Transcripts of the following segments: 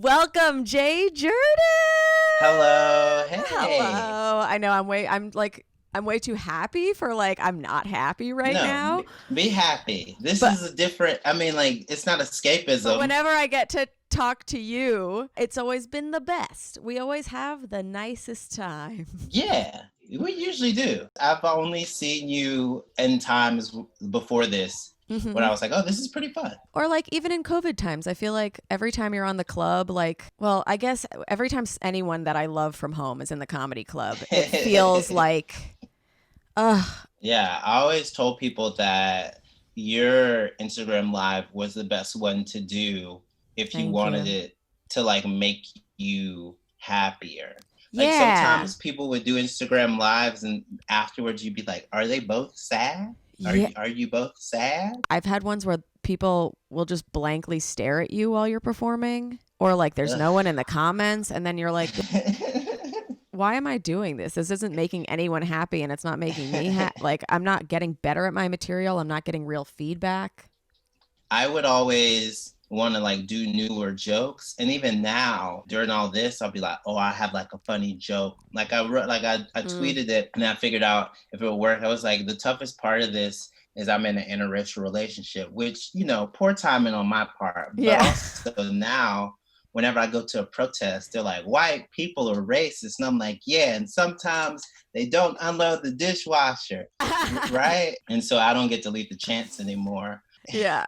Welcome, Jay Jurden. Hello. Hey. Hello. I know I'm way too happy for I'm not happy right No, now. be happy. This But is a different, it's not but escapism. whenever I get to talk to you, it's always been the best. We always have the nicest time. Yeah, we usually do. I've only seen you in times before this when hmm I was like, oh, this is pretty fun. Or even in COVID times, I feel like every time you're on the club, I guess every time anyone that I love from home is in the comedy club, it feels like, ugh, Yeah, I always told people that your Instagram Live was the best one to do if you thank wanted you. it to make you happier. Like Yeah. sometimes people would do Instagram Lives and afterwards you'd be like, are they both sad? Yeah. Are you both sad? I've had ones where people will just blankly stare at you while you're performing, or there's no one in the comments, and then you're like, why am I doing this? This isn't making anyone happy, and it's not making me I'm not getting better at my material. I'm not getting real feedback. I would always want to do newer jokes, and even now during all this I'll be like, oh, I have a funny joke. I wrote, I Mm, tweeted it and I figured out if it would work. I was like, the toughest part of this is I'm in an interracial relationship, which, poor timing on my part, but yeah. also now whenever I go to a protest, they're like, white people are racist, and I'm like, yeah, and sometimes they don't unload the dishwasher, right? And so I don't get to leave the chance anymore. Yeah.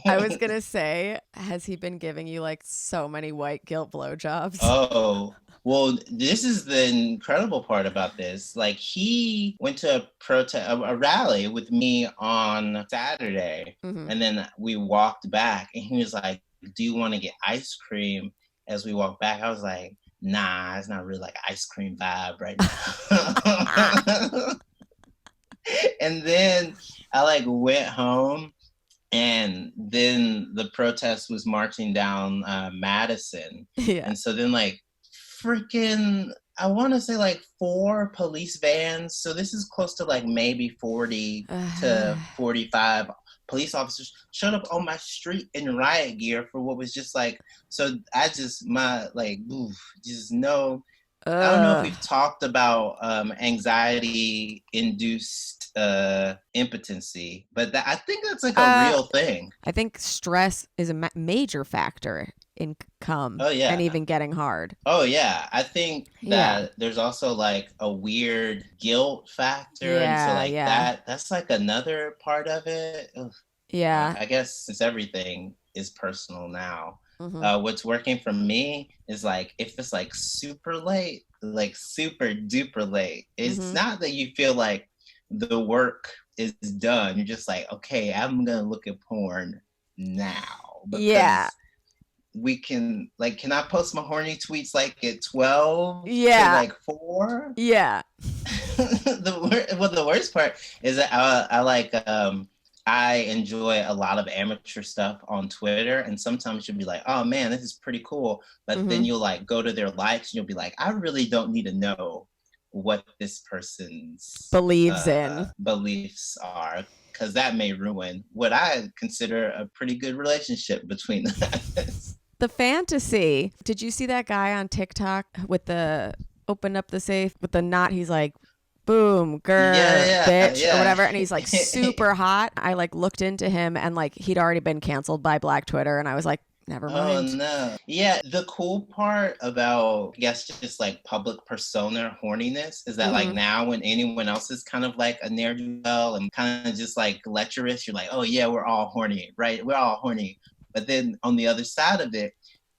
I was gonna say, has he been giving you so many white guilt blowjobs? Oh, well, this is the incredible part about this. He went to a rally with me on Saturday, hmm and then we walked back, and he was like, "Do you want to get ice cream?" As we walked back, I was like, "Nah, it's not really ice cream vibe right now." And then I went home, and then the protest was marching down Madison, yeah. and so then freaking, I want to say four police vans. So this is close to maybe 40 to 45 police officers showed up on my street in riot gear for what was just so I just my oof, just no. I don't know if Ugh. we've talked about anxiety induced impotency, but I think that's a Uh, real thing. I think stress is a major factor in come Oh and yeah. even getting hard. Oh yeah, I think Yeah. that there's also a weird guilt factor, and so Yeah. Yeah. that's another part of it. Ugh. Yeah. I guess since everything is personal now, hmm what's working for me is if it's super late, super duper late. It's hmm not that you feel like the work is done. You're just like, okay, I'm gonna look at porn now Yeah. because we can can I post my horny tweets at 12 to Yeah. 4? Yeah. The worst part is that I enjoy a lot of amateur stuff on Twitter, and sometimes you'll be like, oh man, this is pretty cool, but then hmm you'll go to their likes and you'll be like, I really don't need to know what this person's Believes in. beliefs are, because that may ruin what I consider a pretty good relationship between us. The fantasy. Did you see that guy on TikTok with the open up the safe with the knot? He's like, boom, grr, Yeah, bitch, or yeah, whatever. And he's yeah. super hot. I looked into him and he'd already been canceled by Black Twitter. And I was like, never Oh mind. no. Yeah, the cool part about, I guess, just public persona horniness is that hmm now when anyone else is kind of a ne'er do well and kind of just lecherous, you're like, oh yeah, we're all horny, right? We're all horny. But then on the other side of it,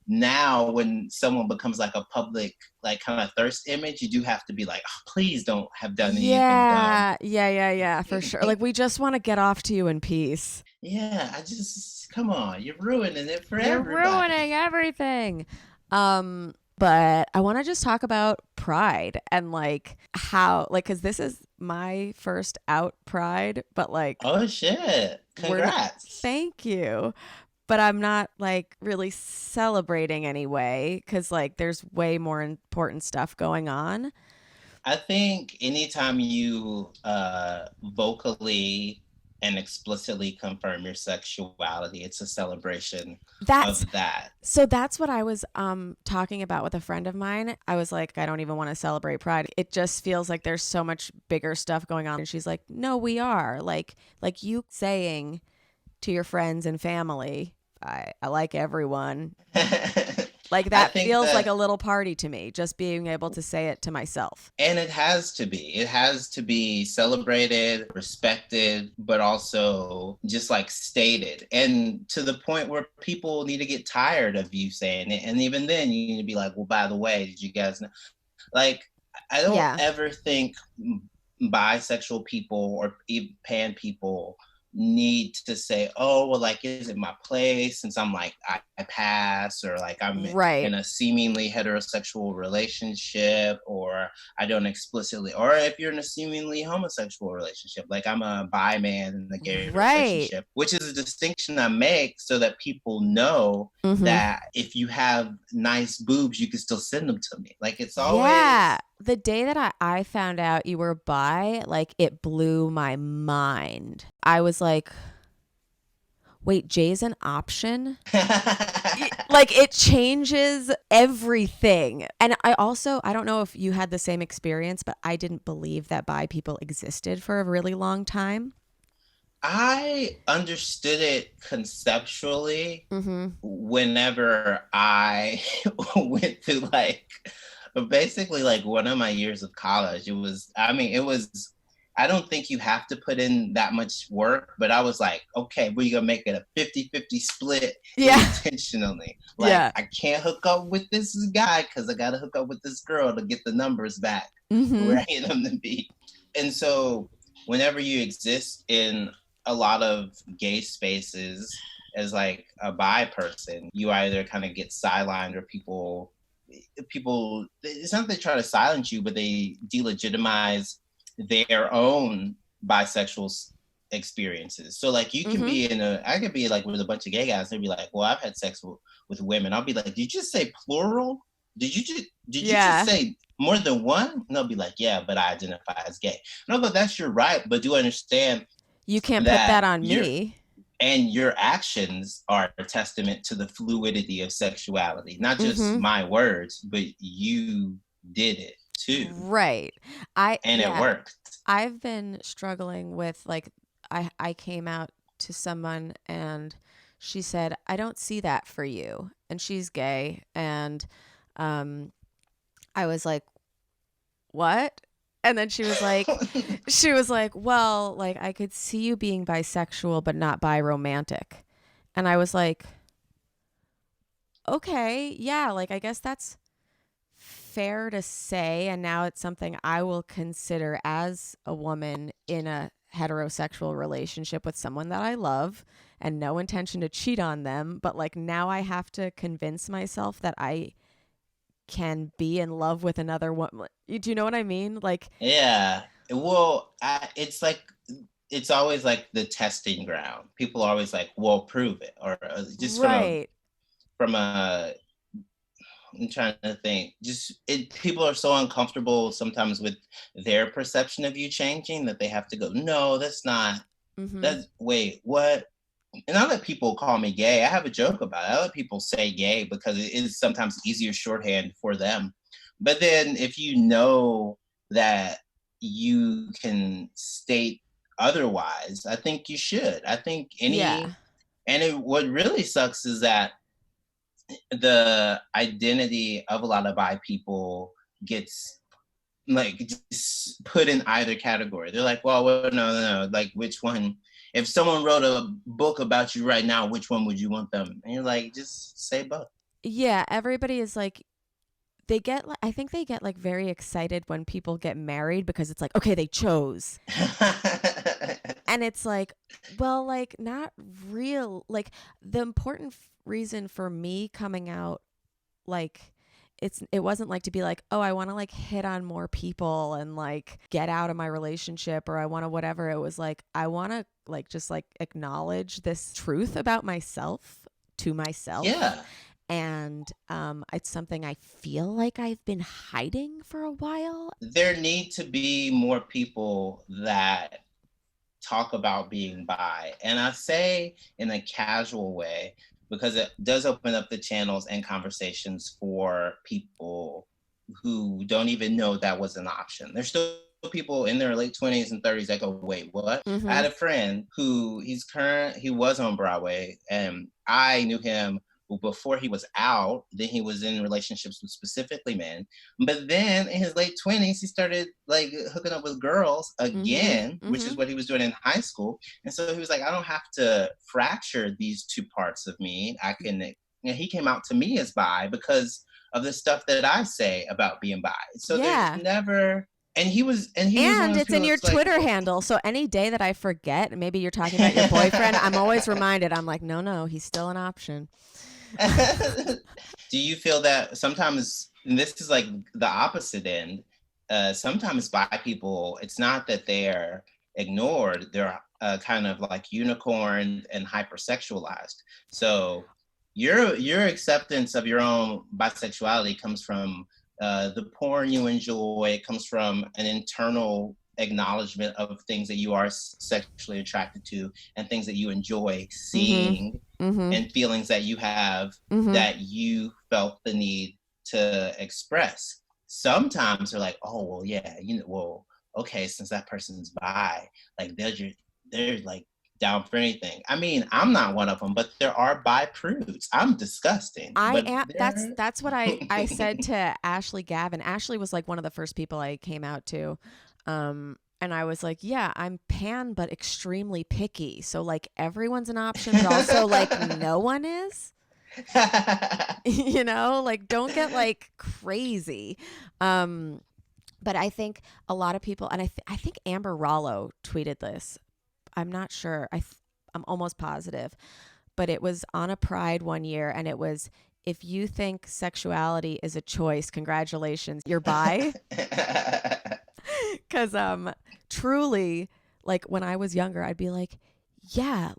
now when someone becomes a public kind of thirst image, you do have to be like, oh, please don't have done anything dumb. Yeah. Yeah. Yeah. Yeah. For sure. We just want to get off to you in peace. Yeah, I just, come on, you're ruining it for You're everybody. ruining everything. But I want to just talk about pride and how cuz this is my first out pride, but Oh shit. we're not Congrats. thank you. But I'm not really celebrating anyway cuz there's way more important stuff going on. I think anytime you vocally and explicitly confirm your sexuality. It's a celebration That's of that. So that's what I was talking about with a friend of mine. I was like, I don't even want to celebrate Pride. It just feels like there's so much bigger stuff going on. And she's like, no, we are. Like you saying to your friends and family, I like everyone. Like I that think feels like that, a little party to me, just being able to say it to myself. and it has to be. It has to be celebrated, respected, but also just like stated. And to the point where people need to get tired of you saying it. And even then, you need to be like, well, by the way, did you guys know? Like, I don't Yeah. ever think bisexual people or even pan people need to say, oh, well, like, is it my place since I'm like, I pass, or like I'm Right. in a seemingly heterosexual relationship, or I don't explicitly, or if you're in a seemingly homosexual relationship, like I'm a bi man in a gay Right. relationship, which is a distinction I make so that people know Mm-hmm. that if you have nice boobs, you can still send them to me. Like it's Yeah. always. The day that I found out you were bi, like it blew my mind. I was like, wait, Jay's an option? Like it changes everything. And I don't know if you had the same experience, but I didn't believe that bi people existed for a really long time. I understood it conceptually Mm-hmm. whenever I went to like basically like one of my years of college. It was, I mean, it was, I don't think you have to put in that much work, but I was like, okay, we're going to make it a 50-50 split Yeah. intentionally. Like, Yeah. I can't hook up with this guy because I got to hook up with this girl to get the numbers back where Mm-hmm. I need them to be. And so, whenever you exist in a lot of gay spaces as like a bi person, you either kind of get sidelined or people it's not that they try to silence you, but they delegitimize their own bisexual experiences. So like you can Mm-hmm. be I could be like with a bunch of gay guys, they'd be like, well, I've had sex with women. I'll be like, did you just say plural? Did you just Yeah. say more than one? And they'll be like, yeah, but I identify as gay. No, but that's your right, but do understand You can't put that that on me. your actions are a testament to the fluidity of sexuality. Not just Mm-hmm. my words, but you did it too, Right. I and it yeah, worked. I've been struggling with like I came out to someone and she said, "I don't see that for you." And she's gay and um I was like, "What?" And then she was like, "Well, like I could see you being bisexual but not bi-romantic." And I was like, "Okay, yeah, like I guess that's fair to say, and now it's something I will consider as a woman in a heterosexual relationship with someone that I love and no intention to cheat on them, but like now I have to convince myself that I can be in love with another woman. Do you know what I mean? Like Yeah. Well, it's like it's always like the testing ground. People are always like, "Well, prove it," or just right. from a. I'm trying to think. Just people are so uncomfortable sometimes with their perception of you changing that they have to go, "No, that's not. Mhm. That's wait, what?" And I let people call me gay. I have a joke about it. I let people say gay because it is sometimes easier shorthand for them. But then if you know that you can state otherwise, I think you should. I think Yeah. what really sucks is that the identity of a lot of bi people gets like just put in either category. They're like, well, no. Like, which one? If someone wrote a book about you right now, which one would you want them? And you're like, just say both. Yeah, everybody is like I think they get like very excited when people get married because it's like, okay, they chose. And it's like, well, like not real. Like the important reason for me coming out, like it wasn't like to be like, oh, I want to like hit on more people and like get out of my relationship or I want to whatever. It was like I want to like just like acknowledge this truth about myself to myself. Yeah, And it's something I feel like I've been hiding for a while. there need to be more people that talk about being bi. And I say in a casual way because it does open up the channels and conversations for people who don't even know that was an option. There's still people in their late 20s and 30s that go, wait, what? I Mm-hmm. had a friend who he was on Broadway, and I knew him before he was out. Then he was in relationships with specifically men, but then in his late 20s he started like hooking up with girls again, Mm-hmm. which Mm-hmm. is what he was doing in high school. And so he was like, I don't have to fracture these two parts of me. I can, and he came out to me as bi because of the stuff that I say about being bi. So there's Yeah. never, and he was one And of those it's people in your that's like, Twitter handle. So any day that I forget, maybe you're talking about your boyfriend, I'm always reminded. I'm like, no, he's still an option. do you feel that sometimes, and this is like the opposite end, sometimes bi people, it's not that they're ignored, they're kind of like unicorned and hypersexualized. So your acceptance of your own bisexuality comes from the porn you enjoy. It comes from an internal acknowledgement of things that you are sexually attracted to and things that you enjoy Mm-hmm. seeing Mm-hmm. and feelings that you have Mm-hmm. that you felt the need to express. Sometimes they're like, oh well, yeah, well, okay, since that person's bi, like they're like down for anything. I mean, I'm not one of them, but there are bi prudes. I'm disgusting, I but am. they're That's what I said to Ashley Gavin. Ashley was like one of the first people I came out to, and I was like, yeah, I'm pan but extremely picky. So like everyone's an option, but also like no one is. Like don't get like crazy. Um, but I think a lot of people, and I think Amber Rollo tweeted this. I'm not sure. I'm almost positive, but it was on a Pride one year, and it was, if you think sexuality is a choice, congratulations, you're bi. Because truly, like when I was younger, I'd be like, yeah,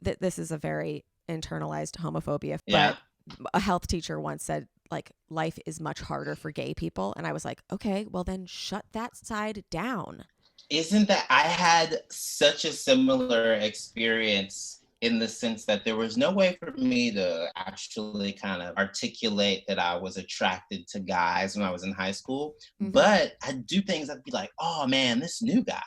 this is a very internalized homophobia, Yeah. but a health teacher once said like life is much harder for gay people, and I was like, okay, well then shut that side down. Isn't that I had such a similar experience in the sense that there was no way for me to actually kind of articulate that I was attracted to guys when I was in high school. Mm-hmm. But I'd do things, I'd be like, oh man, this new guy.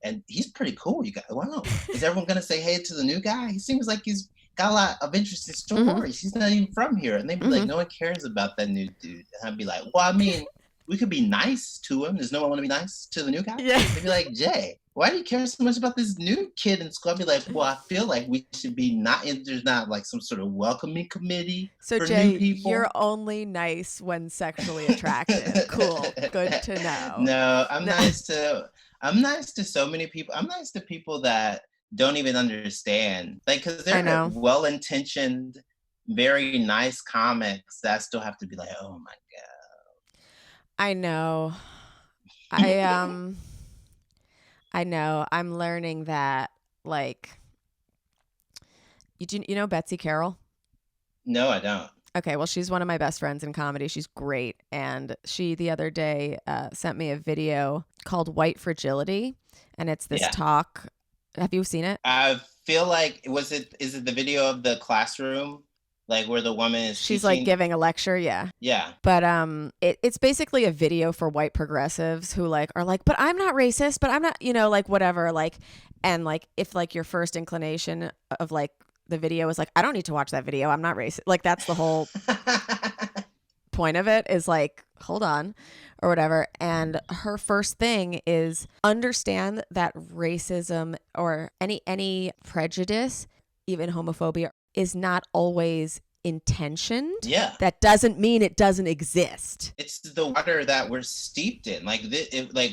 And he's pretty cool. You got, wow. Is everyone gonna say hey to the new guy? He seems like he's got a lot of interesting Mm-hmm. stories. He's not even from here. And they'd be like, Mm-hmm. no one cares about that new dude. And I'd be like, well, I mean, we could be nice to him. Does no one want to be nice to the new guy? Yeah. They'd be like, Jay, why do you care so much about this new kid in school? I'd be like, well, I feel like we should be not, there's not like some sort of welcoming committee So for new Jay, you're people. only nice when sexually attracted. Cool. Good to know. No, I'm No. nice to so many people. I'm nice to people that don't even understand. Like, because I there are know. well-intentioned, very nice comics that still have to be like, oh my I know. I I know. I'm learning that like you know Betsy Carroll? no, I don't. Okay, well she's one of my best friends in comedy. She's great, and she the other day sent me a video called White Fragility, and it's this Yeah. talk. Have you seen it? I feel like is it the video of the classroom, like where the woman is She's like teaching? giving a lecture, yeah. Yeah. But it's basically a video for white progressives who like are like, but I'm not racist, but I'm not, like whatever, like, and like if like your first inclination of like the video is like, I don't need to watch that video, I'm not racist. Like that's the whole point of it, is like, hold on, or whatever. And her first thing is understand that racism or any prejudice, even homophobia, is not always intentioned. Yeah. That doesn't mean it doesn't exist. It's the water that we're steeped in. Like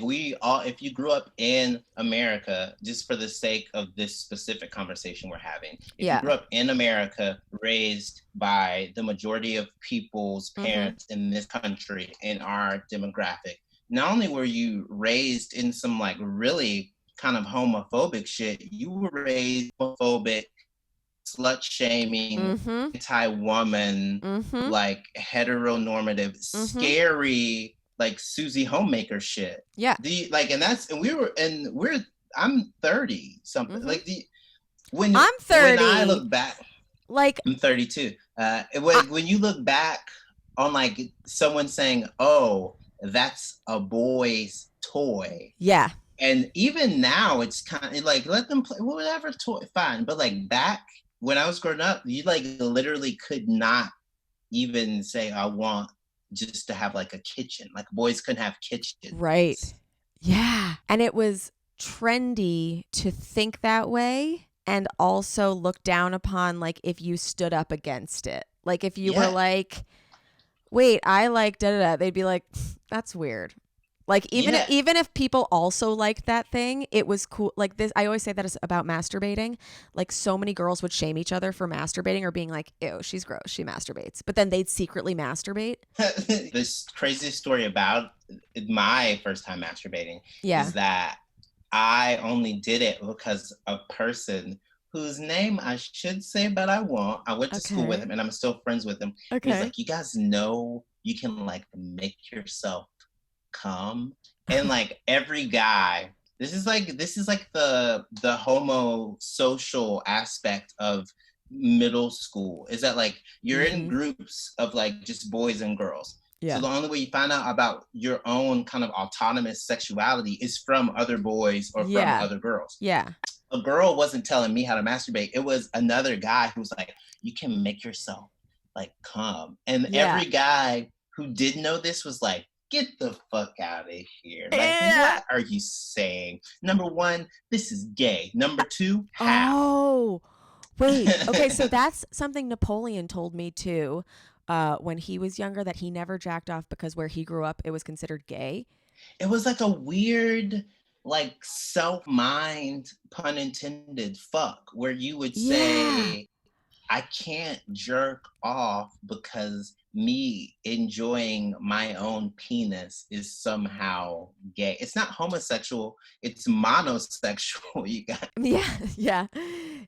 we all, if you grew up in America, just for the sake of this specific conversation we're having, if you grew up in America, raised by the majority of people's parents in this country, in our demographic, not only were you raised in some like really kind of homophobic shit, you were raised homophobic, slut shaming, anti-woman, like heteronormative, scary, like Susie Homemaker shit. Yeah. And we're I'm 30 something. Mm-hmm. Like when I'm I 30. look back, Like, I'm 32. I, When you look back on like someone saying, "Oh, that's a boy's toy," yeah, and even now it's kind of like let them play whatever toy, fine. But like back when I was growing up, you like literally could not even say, "I want just to have like a kitchen." Like boys couldn't have right. kitchens. Yeah. And it was trendy to think that way and also look down upon, like, if you stood up against it. Like, if you were Yeah, like, wait, I like da da da, they'd be like, that's weird. Like, yeah. even if people also liked that thing, it was cool. Like, this, I always say that is about masturbating. Like, so many girls would shame each other for masturbating or being like, ew, she's gross, she masturbates. But then they'd secretly masturbate. This crazy story about my first time masturbating Yeah. is that I only did it because a person whose name I should say, but I won't. I went to school with him Okay. and I'm still friends with him. He was Okay. like, "You guys know you can like make yourself come." And like every guy, this is like the homo social aspect of middle school is that like you're in Mm-hmm. groups of like just boys and girls. So Yeah. the only way you find out about your own kind of autonomous sexuality is from other boys or from Yeah. other girls. Yeah. A girl wasn't telling me how to masturbate. It was another guy who was like, you can make yourself like come. And Yeah. every guy who did know this was like, get the fuck out of here. Like, Yeah. what are you saying? Number one, this is gay. Number two, how? Oh, wait. Okay, so that's something Napoleon told me too. When he was younger, that he never jacked off because where he grew up, it was considered gay. It was like a weird, like self mind, pun intended, fuck, where you would Yeah. say, I can't jerk off because me enjoying my own penis is somehow gay. It's not homosexual, it's monosexual, you guys. Yeah. Yeah.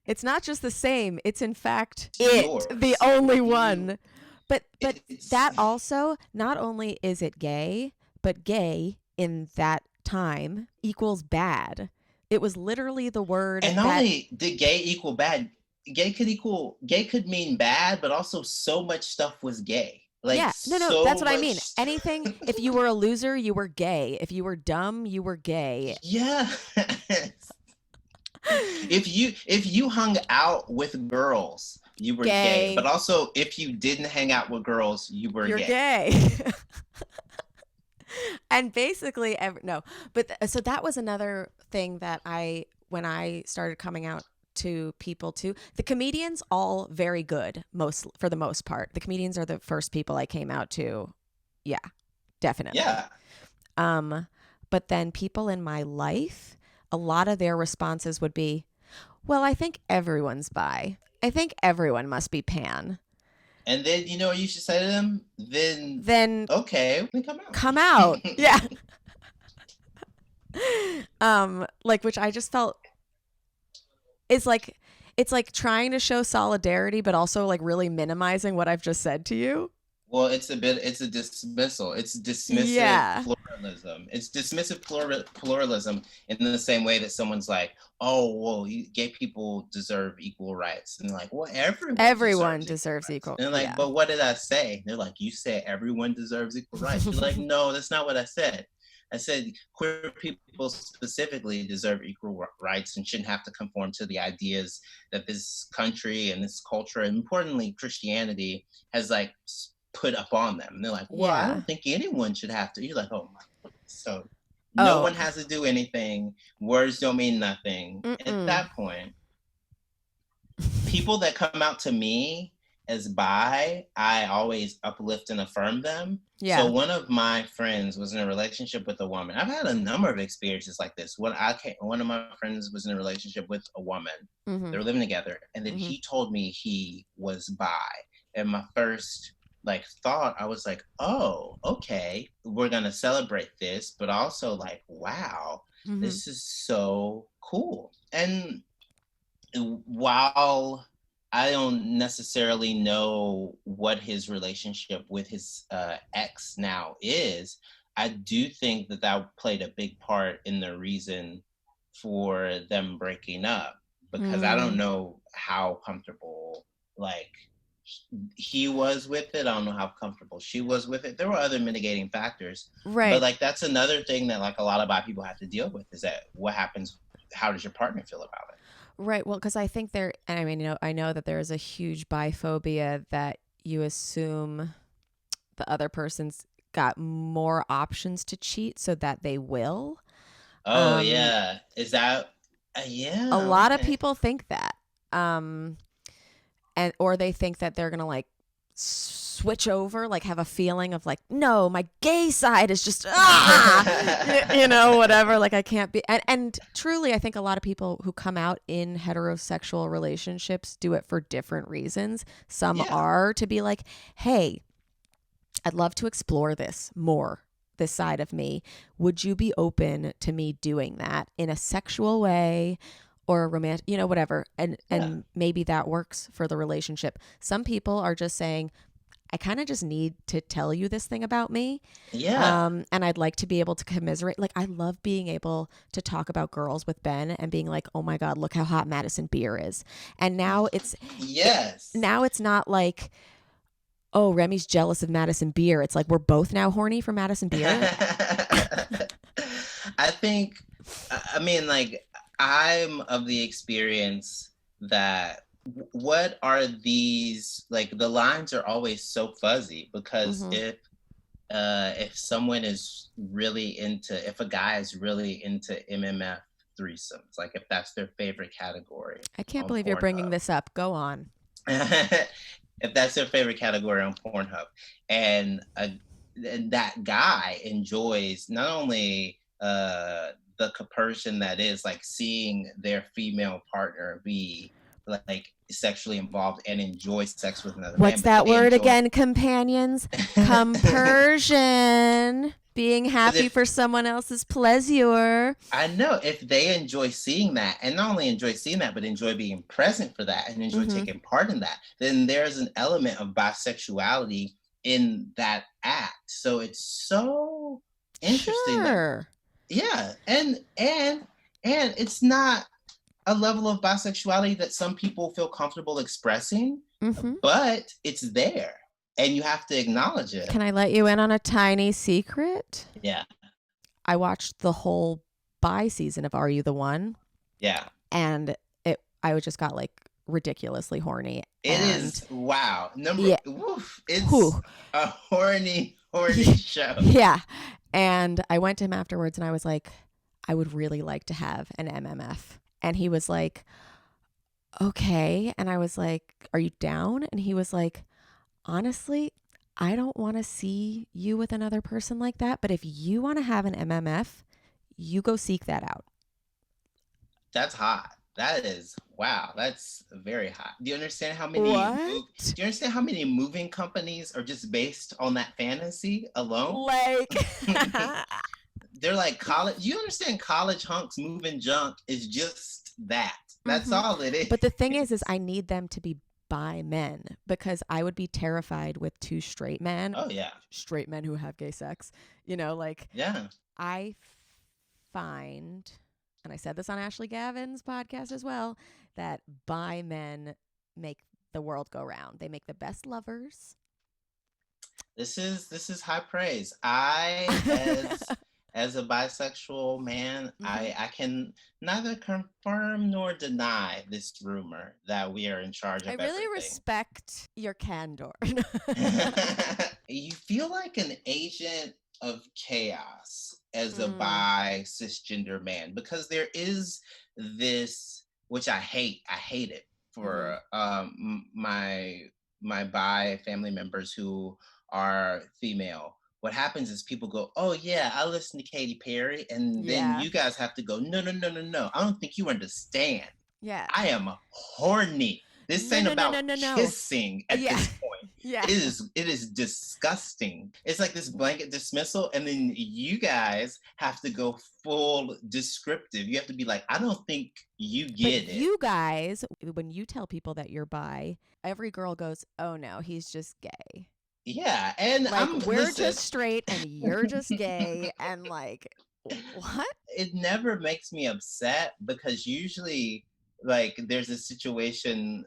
It's not just the same. It's in fact It's it, the yours. only You one. But it's that also, not only is it gay, but gay in that time equals bad. It was literally the word and not that. only did gay equal bad, gay could mean bad, but also so much stuff was gay. Like Yeah, no, that's so what I mean. much. Anything, if you were a loser, you were gay. If you were dumb, you were gay. Yeah. If you hung out with girls, you were gay. But Gay, also if you didn't hang out with girls, you were you're gay. gay. And basically, no, but so that was another thing that when I started coming out to people too, the comedians all very good, most for the most part. The comedians are the first people I came out to. Yeah, definitely. Yeah. Um, but then people in my life, a lot of their responses would be, well, I think everyone's bi. I think everyone must be pan. And then you know what you should say to them? Then Then okay, we come out. come out. Yeah. Like, which I just felt is like, it's like trying to show solidarity, but also like really minimizing what I've just said to you. Well, it's a dismissal. It's dismissive Yeah. pluralism. It's dismissive pluralism in the same way that someone's like, oh, well, gay people deserve equal rights. And they're like, well, everyone Everyone deserves equal deserves rights. equal. And they're like, Yeah. but what did I say? They're like, you said everyone deserves equal rights. You're like, no, that's not what I said. I said queer people specifically deserve equal rights and shouldn't have to conform to the ideas that this country and this culture, and importantly, Christianity, has like put up on them. And they're like, well, I Yeah. don't think anyone should have to. You're like, oh my goodness. So no Oh. one has to do anything. Words don't mean nothing. At Mm-mm. that point, people that come out to me as bi, I always uplift and affirm them. So Yeah. one of my friends was in a relationship with a woman. I've had a number of experiences like this. One of my friends was in a relationship with a woman. Mm-hmm. They were living together, and then Mm-hmm. he told me he was bi. And my first like thought, I was like, oh, okay, we're gonna celebrate this, but also like, wow, Mm-hmm. this is so cool. And while I don't necessarily know what his relationship with his ex now is, I do think that that played a big part in the reason for them breaking up, because I don't Mm, know how comfortable, like, he was with it. I don't know how comfortable she was with it. There were other mitigating factors, but right. like that's another thing that like a lot of bi people have to deal with, is that what happens, how does your partner feel about it? Right. Well, because I think there, and I mean, I know that there is a huge biphobia that you assume the other person's got more options to cheat so that they will. Oh Um, yeah, is that a yeah, lot of okay. people think that. Um, and or they think that they're gonna like switch over, like have a feeling of like, no, my gay side is just whatever. Like I can't be. And truly, I think a lot of people who come out in heterosexual relationships do it for different reasons. Some Yeah. are to be like, hey, I'd love to explore this more. This side of me. Would you be open to me doing that in a sexual way or a romantic, whatever? And Yeah. and maybe that works for the relationship. Some people are just saying, I kind of just need to tell you this thing about me. Yeah. And I'd like to be able to commiserate. Like, I love being able to talk about girls with Ben and being like, oh my God, look how hot Madison Beer is. And Yes. now it's not like, oh, Remy's jealous of Madison Beer. It's like we're both now horny for Madison Beer. I think, I mean, like, I'm of the experience that what are these, like, the lines are always so fuzzy, because Mm-hmm. if someone is really into, if a guy is really into MMF threesomes, like if that's their favorite category I can't on believe you're bringing Pornhub, this up. Go on. if that's their favorite category on Pornhub, and and that guy enjoys not only the person that is like seeing their female partner be like sexually involved and enjoy sex with another What's man, but that they word enjoy again, companions? Compersion. Being but happy if for someone else's pleasure. I know if they enjoy seeing that, and not only enjoy seeing that, but enjoy being present for that and enjoy Mm-hmm. taking part in that, then there's an element of bisexuality in that act. So it's so interesting that, Sure. yeah, and it's not a level of bisexuality that some people feel comfortable expressing, Mm-hmm. but it's there and you have to acknowledge it. Can I let you in on a tiny secret? Yeah. I watched the whole bi season of Are You the One? Yeah. And I just got like ridiculously horny. It And is, wow. yeah, It's whew, a horny show. yeah. And I went to him afterwards and I was like, I would really like to have an MMF. And he was like, okay. And I was like, are you down? And he was like, honestly, I don't want to see you with another person like that. But if you want to have an MMF, you go seek that out. That's hot. That is, wow. That's very hot. What? Do you understand how many moving companies are just based on that fantasy alone? Like, They're like college. You understand, college hunks moving junk is just that. That's mm-hmm. all it But the thing is is. I need them to be by men because I would be terrified with two Oh yeah. straight men who have gay sex. Like Yeah. I find, and I said this on Ashley Gavin's podcast as well, that bi men make the world go round. They make the best lovers. This is high praise. As a bisexual man, Mm-hmm. I can neither confirm nor deny this rumor that we are in charge I of really everything. respect your candor. You feel like an agent of chaos as a Mm, bi cisgender man, because there is this, which I hate. I hate it mm-hmm. for my bi family members who are female. What happens is people go, "Oh yeah, I listen to Katy Perry," and then Yeah. you guys have to go, "No, no, no, no, no. I don't think you understand. Yeah. I am horny. This No, ain't no, no, about no, no, no. kissing at Yeah. this point. Yeah. It is disgusting. It's like this blanket dismissal, and then you guys have to go full descriptive. You have to be like, I don't think you But get it. you guys, when you tell people that you're bi, every girl goes, oh no, he's just gay. Yeah, and Like, I'm we're listen. just straight and you're just gay. And like, What? It never makes me upset because usually, like, there's a situation,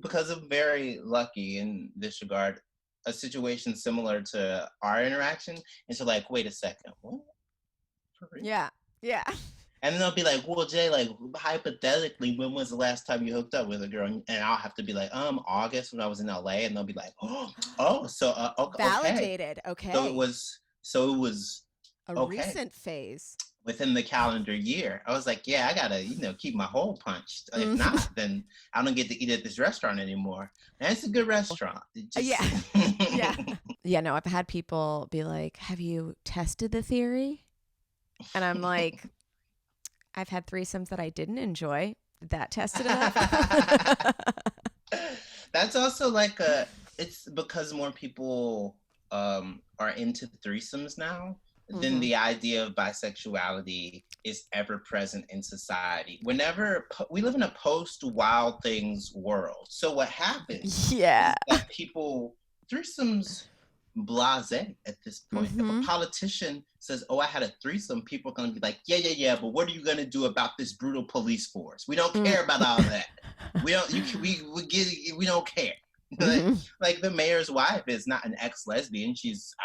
because I'm very lucky in this regard, a situation similar to our interaction. And so, like, wait a second, what? For real? Yeah. Yeah. And then they'll be like, well, Jay, like, hypothetically, when was the last time you hooked up with a girl? And I'll have to be like, August when I was in LA. And they'll be like, so, okay. Validated. So it Okay. was, so it was A okay recent phase. within the calendar year. I was like, yeah, I gotta, keep my hole punched. If Mhm. not, then I don't get to eat at this restaurant anymore. And it's a good restaurant. It just Yeah. Yeah. Yeah, no, I've had people be like, "Have you tested the theory?" And I'm like, "I've had threesomes that I didn't enjoy. That tested enough." That's also like it's because more people are into threesomes now, then Mhm. the idea of bisexuality is ever present in society. Whenever we live in a post Wild Things world. So what happens Yeah. is that people, threesomes blasé at this point. If a Mhm. politician says, "Oh, I had a threesome," people are going to be like, "Yeah, yeah, yeah, but what are you going to do about this brutal police force? We don't Mm. care about all that. We don't. You can. We get. We don't care." like, Mhm. like the mayor's wife is not an ex-lesbian.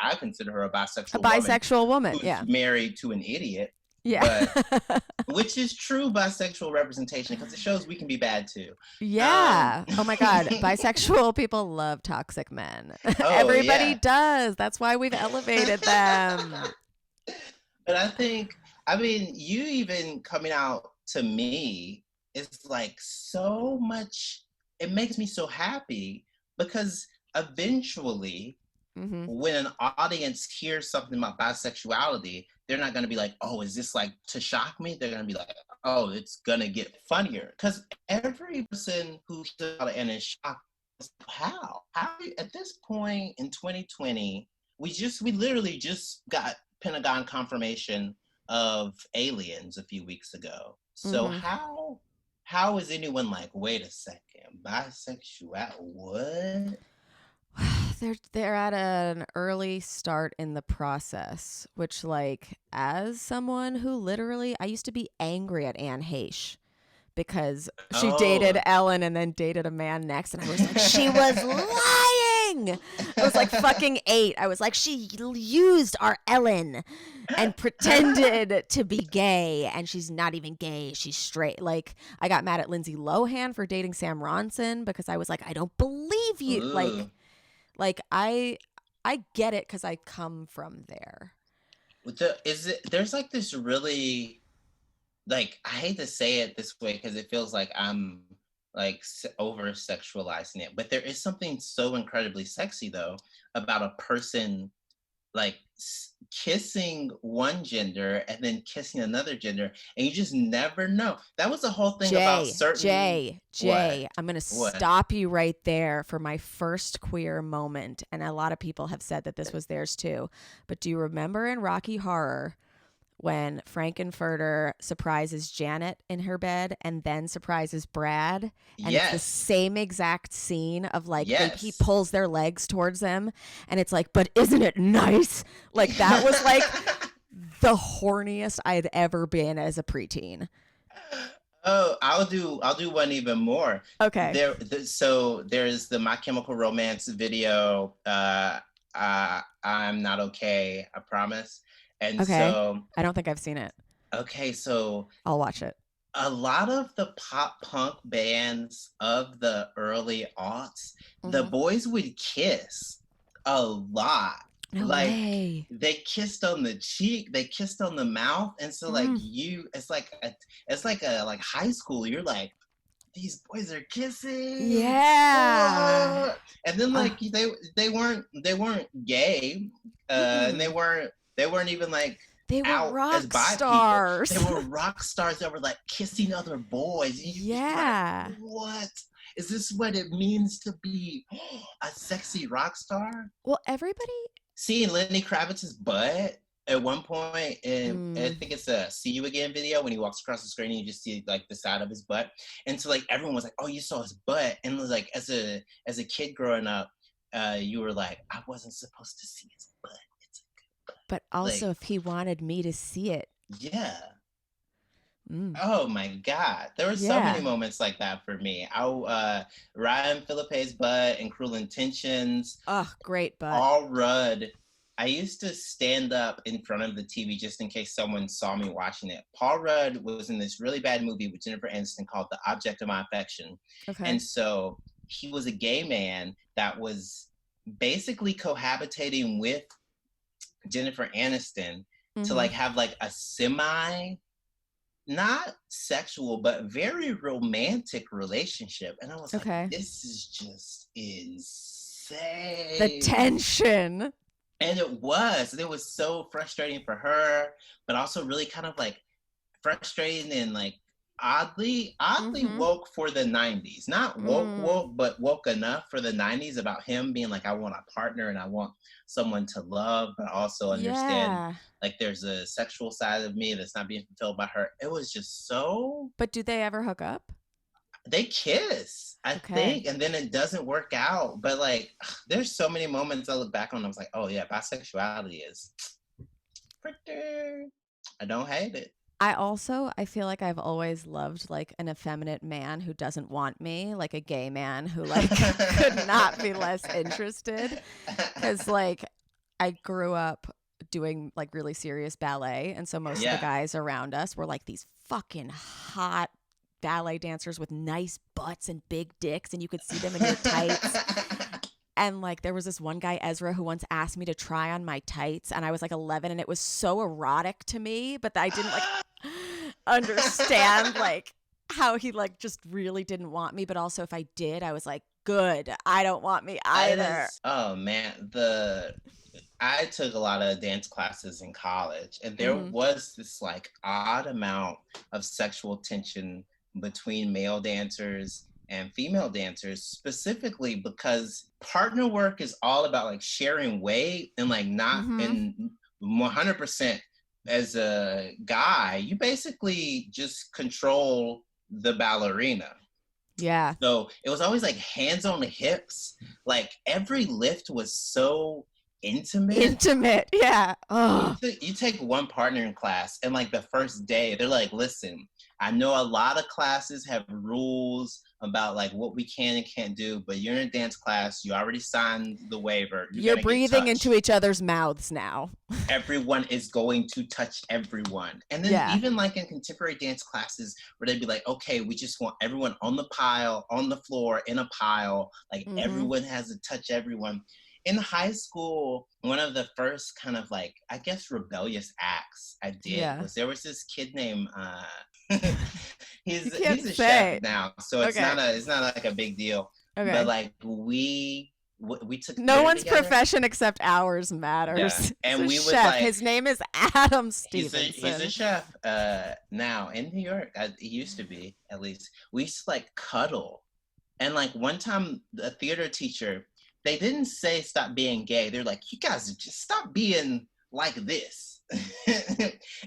I consider her a A bisexual woman bisexual woman. who's Yeah. married to an idiot. Yeah. But which is true bisexual representation because it shows we can be bad too. Um, Yeah. Oh my God. Bisexual people love toxic men. oh Everybody yeah, does. That's why we've elevated them. but I mean, you even coming out to me is like so much. It makes me so happy because eventually, Hmm. when an audience hears something about bisexuality, they're not going to be like, "Oh, is this like to shock me?" They're going to be like, "Oh, it's going to get funnier." Because every person who hears about it and is shocked, how at this point in 2020, we literally just got Pentagon confirmation of aliens a few weeks ago. So Hmm. how is anyone like, wait a second, bisexual? What? They're at an early start in the process, which, like, as someone who literally, I used to be angry at Anne Heche because she dated Oh. Ellen and then dated a man next, and I was like, she was lying. I was like fucking 8. I was like, she used our Ellen and pretended to be gay, and she's not even gay. She's straight. Like, I got mad at Lindsay Lohan for dating Sam Ronson because I was like, I don't believe you. Ooh. I get it because I come from there. There's like this really, like, I hate to say it this way because it feels like I'm like over sexualizing it, but there is something so incredibly sexy though about a person like kissing one gender and then kissing another gender, and you just never know. That was the whole thing about Jay, certain Jay, what Jay, I'm going to what. stop you right there for my first queer moment. And a lot of people have said that this was theirs too. But do you remember in Rocky Horror when Frankenfurter surprises Janet in her bed and then surprises Brad? And it's the Yes, same exact scene of like he yes. pulls their legs towards them and it's like, but isn't it nice? Like that was like the horniest I'd ever been as a preteen. Oh, I'll do one even more. Okay. So there's the My Chemical Romance video. I'm not okay. I promise. And Okay. so, I don't think I've seen it. okay, so I'll watch it. a lot of the pop punk bands of the early aughts, the Hmm. boys would kiss a lot. No Like way. they kissed on the cheek, they kissed on the mouth, and so like Mm. it's like a like high school. You're like, these boys are kissing. Yeah. What? And then Uh, like they weren't gay, and they mm-mm. weren't even like They were out as rock bi people. They stars. were rock stars that were like kissing other boys. And you're like, Yeah. what? Is this what it means to be a sexy rock star? Well, everybody. Seeing Lenny Kravitz's butt at one point, and I Mm, think it's a "See You Again" video when he walks across the screen and you just see like the side of his butt, and so like everyone was like, "Oh, you saw his butt," and it was like as a kid growing up, you were like, "I wasn't supposed to see his butt." It's But also, Like, if he wanted me to see it, yeah. mm, Oh my God. There were so many yeah. moments like that for me. Ryan Philippe's butt and Cruel Intentions, Oh, great butt. All Rudd. I used to stand up in front of the TV just in case someone saw me watching it. Paul Rudd was in this really bad movie with Jennifer Aniston called The Object of My Affection. Okay. And so he was a gay man that was basically cohabitating with Jennifer Aniston to Mm-hmm. like have like a semi not sexual but very romantic relationship, and I was like, Okay. this is just The insane. tension. And it was so frustrating for her, but also really kind of like frustrating and like oddly Mm-hmm. woke for the 90s. Not Mm. woke, but woke enough for the 90s about him being like, I want a partner and I want someone to love, but also understand Yeah. like there's a sexual side of me that's not being fulfilled by her. It was just so. But do they ever hook up? They kiss, I Okay. think, and then it doesn't work out. But like, there's so many moments I look back on. I was like, oh yeah, bisexuality is pretty. I don't hate it. I feel like I've always loved like an effeminate man who doesn't want me, like a gay man who like could not be less interested. Cause like I grew up doing like really serious ballet. And so most of the Yeah. guys around us were like these fucking hot ballet dancers with nice butts and big dicks. And you could see them in your tights. And like there was this one guy, Ezra, who once asked me to try on my tights. And I was like 11 and it was so erotic to me, but I didn't like understand like how he like just really didn't want me. But also if I did, I was like, good. I don't want me It either. is. Oh man, the I took a lot of dance classes in college, and there Mm-hmm. was this like odd amount of sexual tension between male dancers and female dancers, specifically because partner work is all about like sharing weight and like not Mm-hmm. in 100%. As a guy, you basically just control the ballerina. Yeah. So it was always like hands on the hips. Like every lift was so intimate. Intimate. Yeah. Oh. You take one partner in class, and like the first day, they're like, listen, I know a lot of classes have rules about like what we can and can't do, but you're in a dance class, you already signed the waiver, you're You're gonna get breathing into touched. each other's mouths now. Everyone is going to touch everyone. And then Yeah. even like in contemporary dance classes where they'd be like, okay, we just want everyone on the pile, on the floor, in a pile, like Mm-hmm. everyone has to touch everyone. In high school, one of the first kind of like, I guess, rebellious acts I did Yeah. was there was this kid named You can't he's a chef say. now, so Okay. it's not like a big deal. But Okay. like we took No theater one's together. profession except ours Yeah, matters. He's and a we would chef. like His name is Adam he's a Stevenson. chef now in New York. He used to be, at least. We used to like cuddle. And like one time the theater teacher, they didn't say stop being gay. They're like, you guys just stop being like this.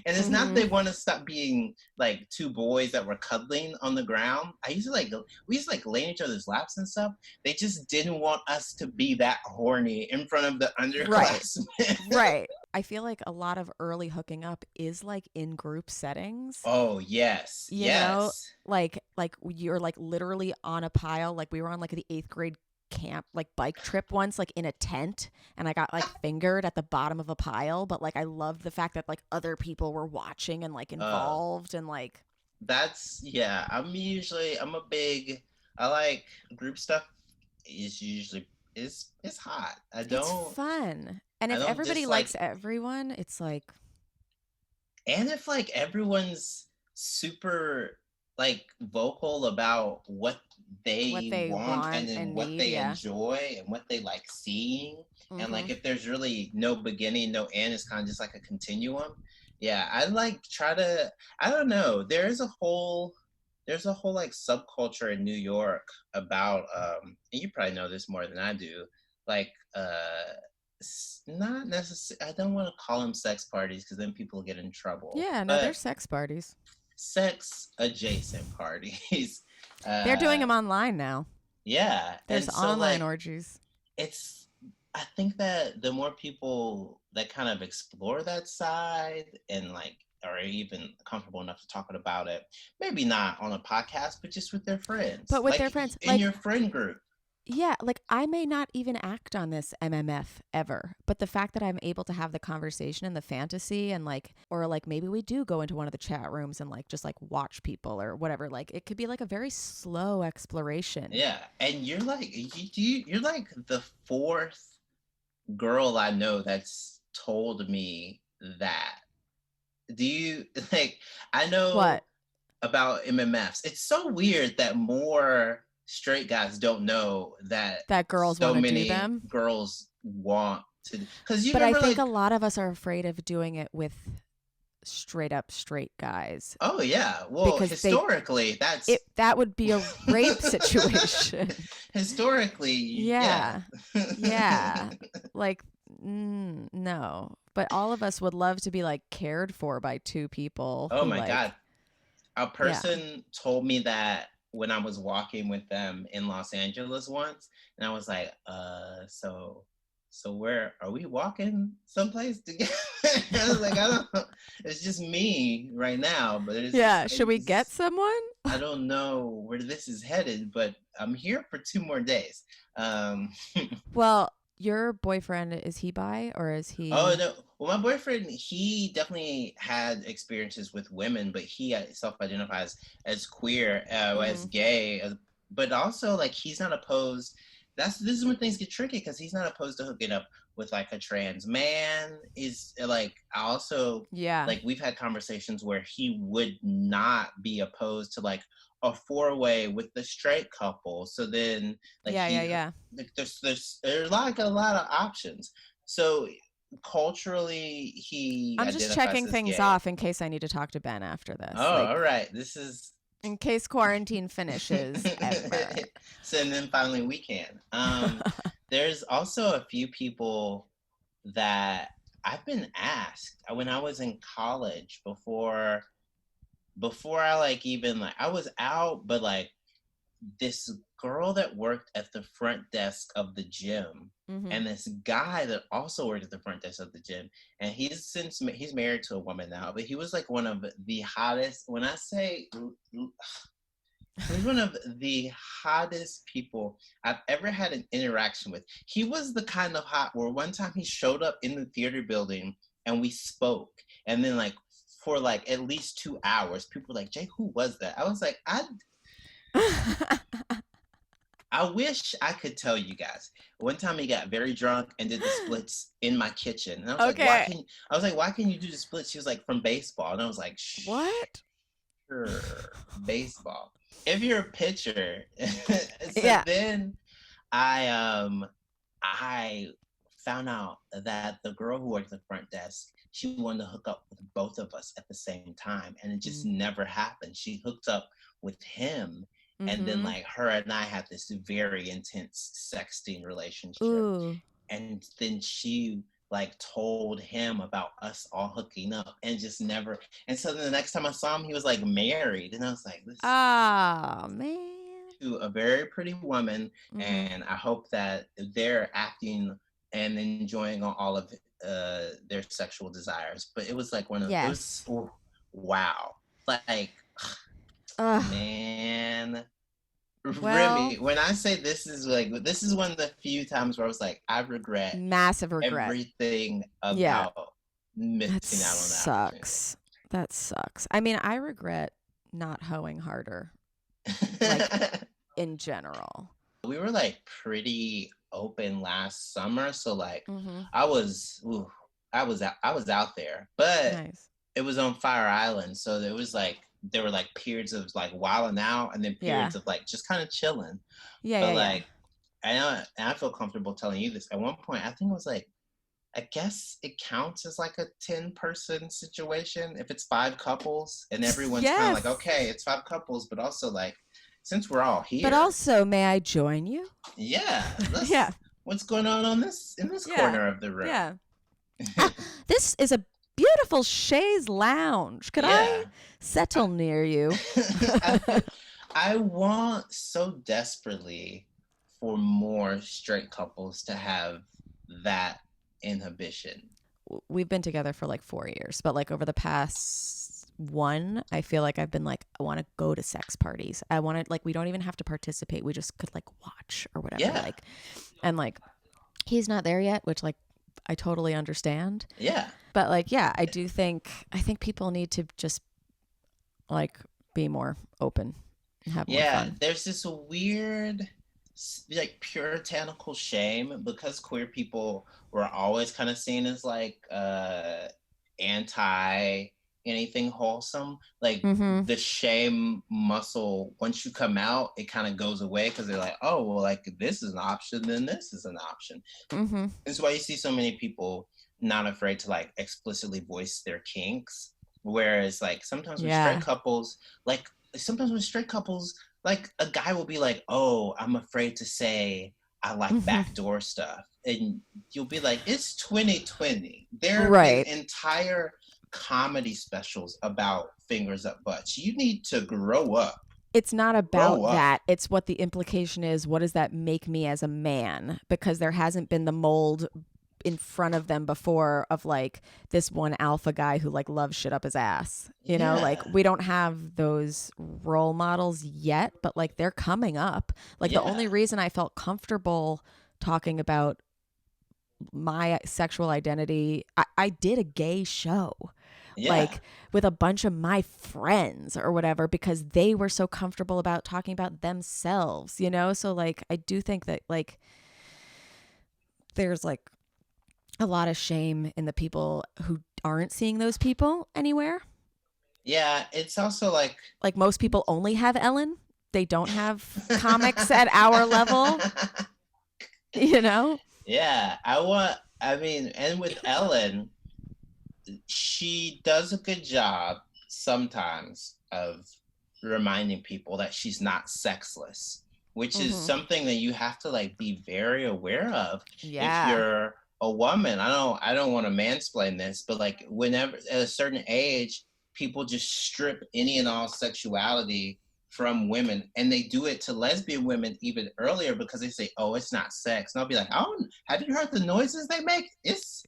And it's not Mm-hmm. they want to stop being like two boys that were cuddling on the ground. We used to like lay in each other's laps and stuff. They just didn't want us to be that horny in front of the Right. underclassmen. Right. I feel like a lot of early hooking up is like in group settings. Oh yes, You know, yes. like you're like literally on a pile. Like we were on like the eighth grade camp like bike trip once like in a tent and I got like fingered at the bottom of a pile, but like I loved the fact that like other people were watching and like Uh, involved and like that's yeah. I'm a big. I like group stuff. It's hot. it's fun. And I if don't everybody likes dislike. everyone, it's like And if like everyone's super like vocal about what what they they want want and then and what need, they yeah. enjoy and what they like seeing, and Mhm. like if there's really no beginning, no end, it's kind of just like a continuum. Yeah, I like try to. I don't know. There's a whole like subculture in New York about and you probably know this more than I do. Like not necessarily. I don't want to call them sex parties because then people get in trouble. Yeah, no, But there's sex parties. sex adjacent parties. They're doing uh, them online now. yeah, There's and so online like orgies. it's I think that the more people that kind of explore that side and like are even comfortable enough to talk about it, maybe not on a podcast, but just with their friends, But with like their friends, in like, your friend group. yeah, like I may not even act on this MMF ever, but the fact that I'm able to have the conversation and the fantasy and like, or like maybe we do go into one of the chat rooms and like just like watch people or whatever. Like it could be like a very slow exploration. Yeah, and you're like you're like the fourth girl I know that's told me that. Do you like? I know What? about MMFs. It's so weird that more straight guys don't know that That girls so want to do many them. girls want to. Because you But I remember, think like, a lot of us are afraid of doing it with straight up straight guys oh yeah, well, because historically, that's that would be a rape situation. historically, yeah. Yeah. Yeah. Like, no. But all of us would love to be like cared for by two people Oh who my like, god, a yeah. person told me that when I was walking with them in Los Angeles once, and I was like, so where are we walking someplace together? I was like, I don't know. It's just me right now, but Yeah. Should we get someone? I don't know where this is headed, but I'm here for 2 more days. Um, Well, your boyfriend, is he bi or is Oh he? no! Well, my boyfriend, he definitely had experiences with women, but he self-identifies as queer, as Mm-hmm. gay, but also like he's not opposed. This is when things get tricky because he's not opposed to hooking up with like a trans man. Is like I also Yeah. like we've had conversations where he would not be opposed to like a four-way with the straight couple. So then like Yeah. Yeah. Yeah. like there's like a lot of options. So culturally, he I'm just identifies checking as things gay. off in case I need to talk to Ben after Oh, this. all Like, right. This is in case quarantine finishes ever. so, and then finally we can. There's also a few people that I've been asked when I was in college before I like even like I was out, but like this girl that worked at the front desk of the gym Mm-hmm. and this guy that also worked at the front desk of the gym, and he's married to a woman now, but he was like one of the hottest, when I say he was one of the hottest people I've ever had an interaction with. He was the kind of hot where one time he showed up in the theater building and we spoke, and then like for like at least 2 hours people were like, Jay, who was that? I was like, I wish I could tell you guys. One time he got very drunk and did the splits in my kitchen. And I was like, Okay. why can you do the splits? She was like, from baseball. And I was like, What? sure, baseball. If you're a pitcher. So Yeah. then I found out that the girl who worked at the front desk, she wanted to hook up with both of us at the same time, and it just never happened. She hooked up with him, and then Mm-hmm. like her and I had this very intense sexting relationship, Ooh. and then she like told him about us all hooking up and just never. And so then the next time I saw him, he was like married, and I was like, this Oh, man. to a very pretty woman, Mm-hmm. and I hope that they're acting and enjoying all of their sexual desires. But it was like it was, Yes. ooh, wow, like, Ugh. man, Well, Remy, when I say this is one of the few times where I was like, I regret massive regret. everything Yeah. about That missing out on the opportunity. sucks. That sucks. I mean, I regret not hoeing harder, like in general. We were like pretty open last summer, so like Mm-hmm. I was ooh, I was out there, but Nice. it was on Fire Island, so there was like there were like periods of like wilding out and then Yeah. periods of like just kind of chilling. Yeah, But yeah, yeah. like I know, and I feel comfortable telling you this. At one point, I think it was like I guess it counts as like a 10-person situation if it's 5 couples and everyone's kind of like, Yes. okay, it's 5 couples, but also like since we're all But here, also, may I join you? yeah, Yeah. what's going on this in this Yeah. corner of the room? Yeah. Ah, this is a beautiful chaise lounge. Could Yeah. I settle near you? I want so desperately for more straight couples to have that inhibition. We've been together for like 4 years, but like over the past one, I feel like I've been like, I want to go to sex parties. I want to, like, we don't even have to participate. We just could like watch or whatever. Yeah. Like, and like, he's not there yet, which like I totally understand. Yeah. But like, yeah, I think people need to just like be more open and have more Yeah. fun. There's this weird, like, puritanical shame because queer people were always kind of seen as like anti anything wholesome. Like, Mm-hmm. the shame muscle, once you come out, it kind of goes away because they're like, oh, well, like, if this is an option, then this is an option. Mm-hmm. This is why you see so many people not afraid to like explicitly voice their kinks. Whereas like Yeah. sometimes with straight couples, like a guy will be like, oh, I'm afraid to say I like Mm-hmm. backdoor stuff. And you'll be like, it's 2020. There have been Right. entire comedy specials about fingers up butts. You need to grow up. It's not Grow about up. that. It's what the implication is. What does that make me as a man? Because there hasn't been the mold in front of them before of like this one alpha guy who like loves shit up his ass. You know, like Yeah. we don't have those role models yet, but like they're coming up. Like the Yeah. only reason I felt comfortable talking about my sexual identity, I did a gay show Yeah. like with a bunch of my friends or whatever because they were so comfortable about talking about themselves, you know? So like I do think that like there's like a lot of shame in the people who aren't seeing those people anywhere. Yeah. It's also like Like most people only have Ellen. They don't have comics at our level, you know? yeah, I mean, and with Ellen, she does a good job sometimes of reminding people that she's not sexless, which is Mm-hmm. something that you have to like be very aware of if Yeah. you're a woman. I don't want to mansplain this, but like whenever at a certain age, people just strip any and all sexuality from women, and they do it to lesbian women even earlier because they say, oh, it's not sex. And I'll be like, oh, have you heard the noises they make? It's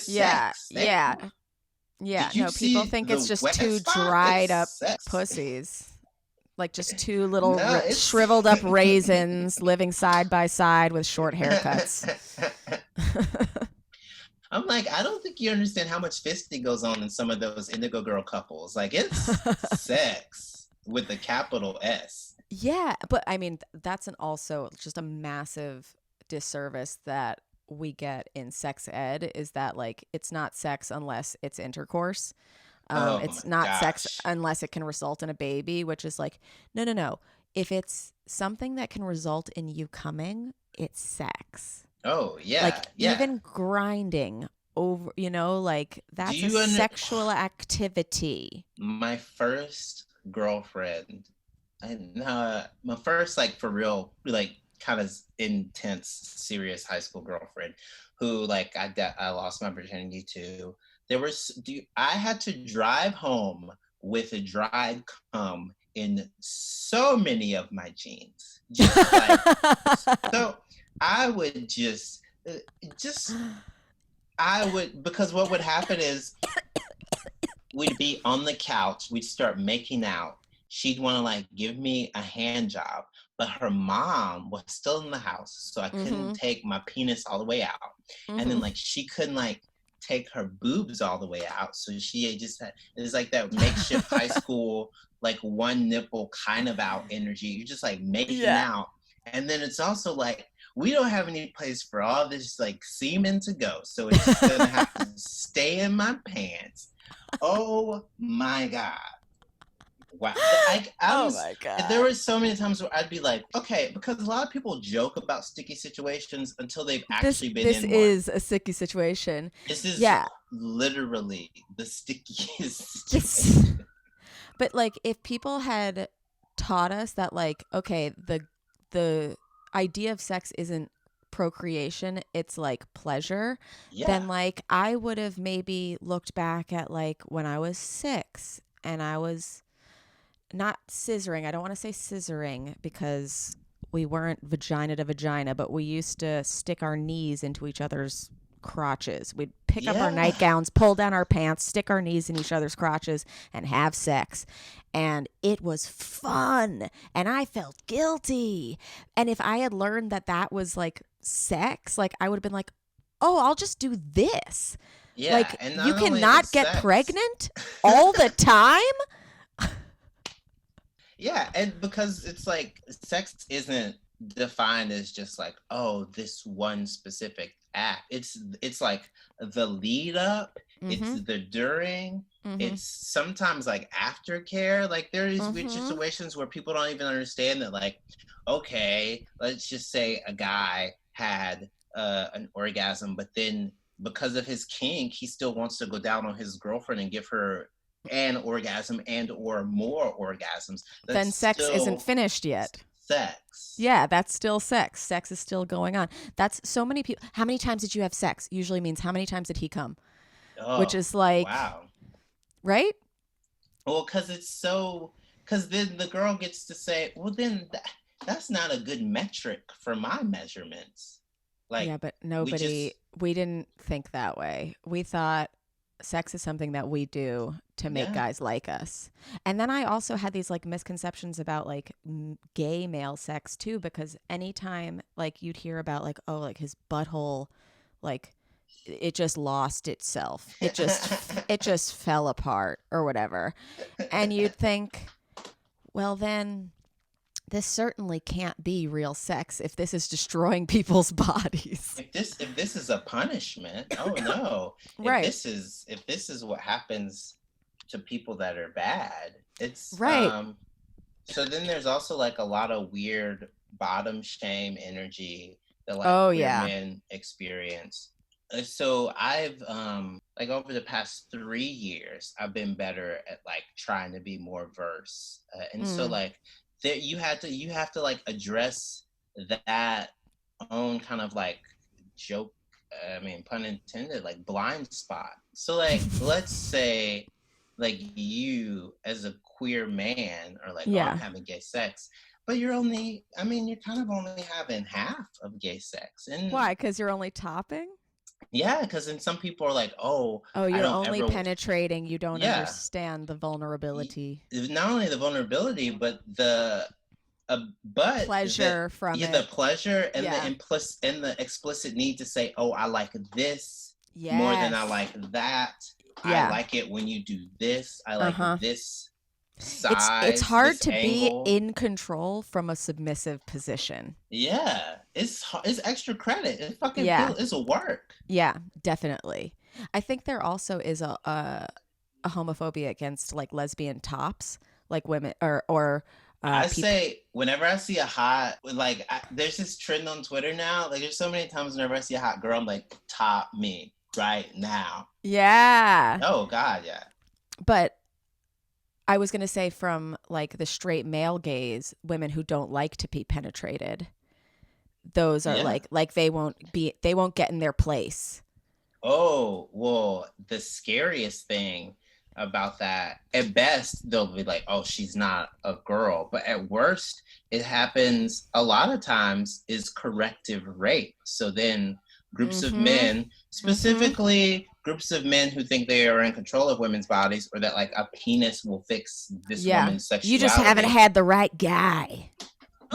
Yeah. sex. Yeah. Yeah. Did you No, people see think it's the just wet two spot? dried It's up sex. pussies. Like just two little No, shriveled up raisins living side by side with short haircuts. I'm like, I don't think you understand how much fisting goes on in some of those Indigo Girl couples. Like, it's sex with a capital S. Yeah, but I mean that's an also just a massive disservice that we get in sex ed is that like it's not sex unless it's intercourse. Oh my It's not sex gosh. unless it can result in a baby, which is like, no, no, no. If it's something that can result in you coming, it's sex. Oh yeah, Like yeah. even grinding over, you know, like Do that's a you under sexual activity. my first girlfriend? And my first like for real, like kind of intense, serious high school girlfriend, who like I lost my virginity to. I had to drive home with a dried cum in so many of my jeans, just like so. I would just I would because what would happen is we'd be on the couch, we'd start making out. She'd want to like give me a hand job, but her mom was still in the house, so I couldn't Mhm. take my penis all the way out. And then Mhm. like she couldn't like take her boobs all the way out, so she just had it was like that makeshift high school like one nipple kind of out energy. You're just like making Yeah. out, and then it's also like we don't have any place for all this like semen to go, so it's just gonna have to stay in my pants. Oh my god! Wow, I Oh was. my There god. were so many times where I'd be like, okay, because a lot of people joke about sticky situations until they've This actually been this in one. is a sicky situation. This is Yeah. literally the stickiest This situation. but like if people had taught us that like okay, the idea of sex isn't procreation, it's like pleasure, Yeah, then like I would have maybe looked back at like when I was 6 and I was not scissoring. I don't want to say scissoring because we weren't vagina to vagina, but we used to stick our knees into each other's crotches. We'd pick up our Yeah. nightgowns, pull down our pants, stick our knees in each other's crotches, and have sex. And it was fun. And I felt guilty. And if I had learned that that was like sex, like I would have been like, oh, I'll just do this. Yeah. Like, And you not only the cannot get sex. pregnant all the time? Yeah, and because it's like sex isn't defined as just like, oh, this one specific act. It's like the lead up, it's Mm-hmm. the during, Mm-hmm. it's sometimes like aftercare. Like there is weird Mm-hmm. situations where people don't even understand that, like, okay, let's just say a guy had an orgasm, but then because of his kink, he still wants to go down on his girlfriend and give her an orgasm and or more orgasms. That's Then sex isn't still finished yet. sex. Yeah, that's still sex. Sex is still going on. That's so many people. How many times did you have sex? Usually means how many times did he come? Which Oh, is like, wow. right? Well, because then the girl gets to say, well, then that's not a good metric for my measurements. Yeah, Like, but we nobody, just, we didn't think that way. We thought sex is something that we do to make yeah. guys like us. And then I also had these like misconceptions about like gay male sex too, because anytime like you'd hear about like, oh, like his butthole, like it just lost itself. It just fell apart or whatever. And you'd think, well, then this certainly can't be real sex if this is destroying people's bodies. If this is a punishment, oh no. If Right. this is what happens to people that are bad, it's Right. so then there's also like a lot of weird bottom shame energy that like Oh queer yeah. men experience. So I've like over the past 3 years, I've been better at like trying to be more verse, and so Mm. like there you have to like address that own kind of like joke, I mean pun intended, like blind spot. So like let's say like you as a queer man are like, oh, I'm Yeah. having gay sex, but you're kind of only having half of gay sex. And Why? Because you're only topping? yeah, because then some people are like, oh, Oh, I you're don't only ever, penetrating. You don't yeah, understand the vulnerability, not only the vulnerability, but the pleasure from yeah, the it. pleasure and the Yeah. explicit need to say, oh, I like this more than I Yes. like that. I Yeah. like it when you do this. I Uh like huh. this It's size, hard this to be angle. in control from a submissive position. Yeah, it's extra credit. It fucking Yeah. feels it's a work. Yeah. Definitely. I think there also is a homophobia against like lesbian tops, like women or I people. say whenever I see a hot, like there's this trend on Twitter now. Like there's so many times whenever I see a hot girl, I'm like, top me right now. Yeah. Oh God, yeah, But I was going to say from like the straight male gaze, women who don't like to be penetrated, those are yeah. like they won't get in their place. Oh well, the scariest thing about that, at best they'll be like, oh, she's not a girl, but at worst, it happens a lot of times is corrective rape. So then groups of Mhm. men, Mhm. specifically groups of men who think they are in control of women's bodies or that like a penis will fix this Yeah. woman's You just haven't sexuality. had the right guy.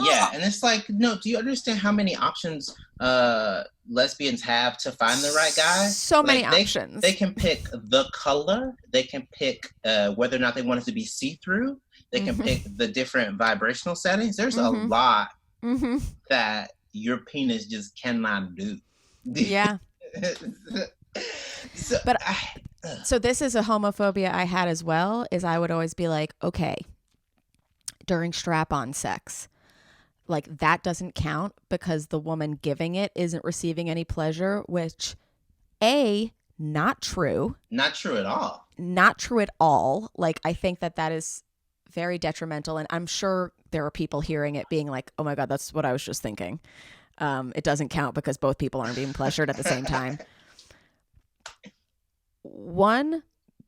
Yeah, and it's like, no, do you understand how many options lesbians have to find the right guy? So many Like they options. can pick the color, they can pick whether or not they want it to be see-through, they can Mhm. pick the different vibrational settings. There's a Mhm. lot Mhm. that your penis just cannot do. Yeah. so But I, so this is a homophobia I had as well is I would always be like, okay, during strap-on sex, like that doesn't count because the woman giving it isn't receiving any pleasure, which A, not true, not true at all. not true at all. Like I think that that is very detrimental, and I'm sure there are people hearing it being like, "Oh my god, that's what I was just thinking." It doesn't count because both people aren't being pleasured at the same time. One,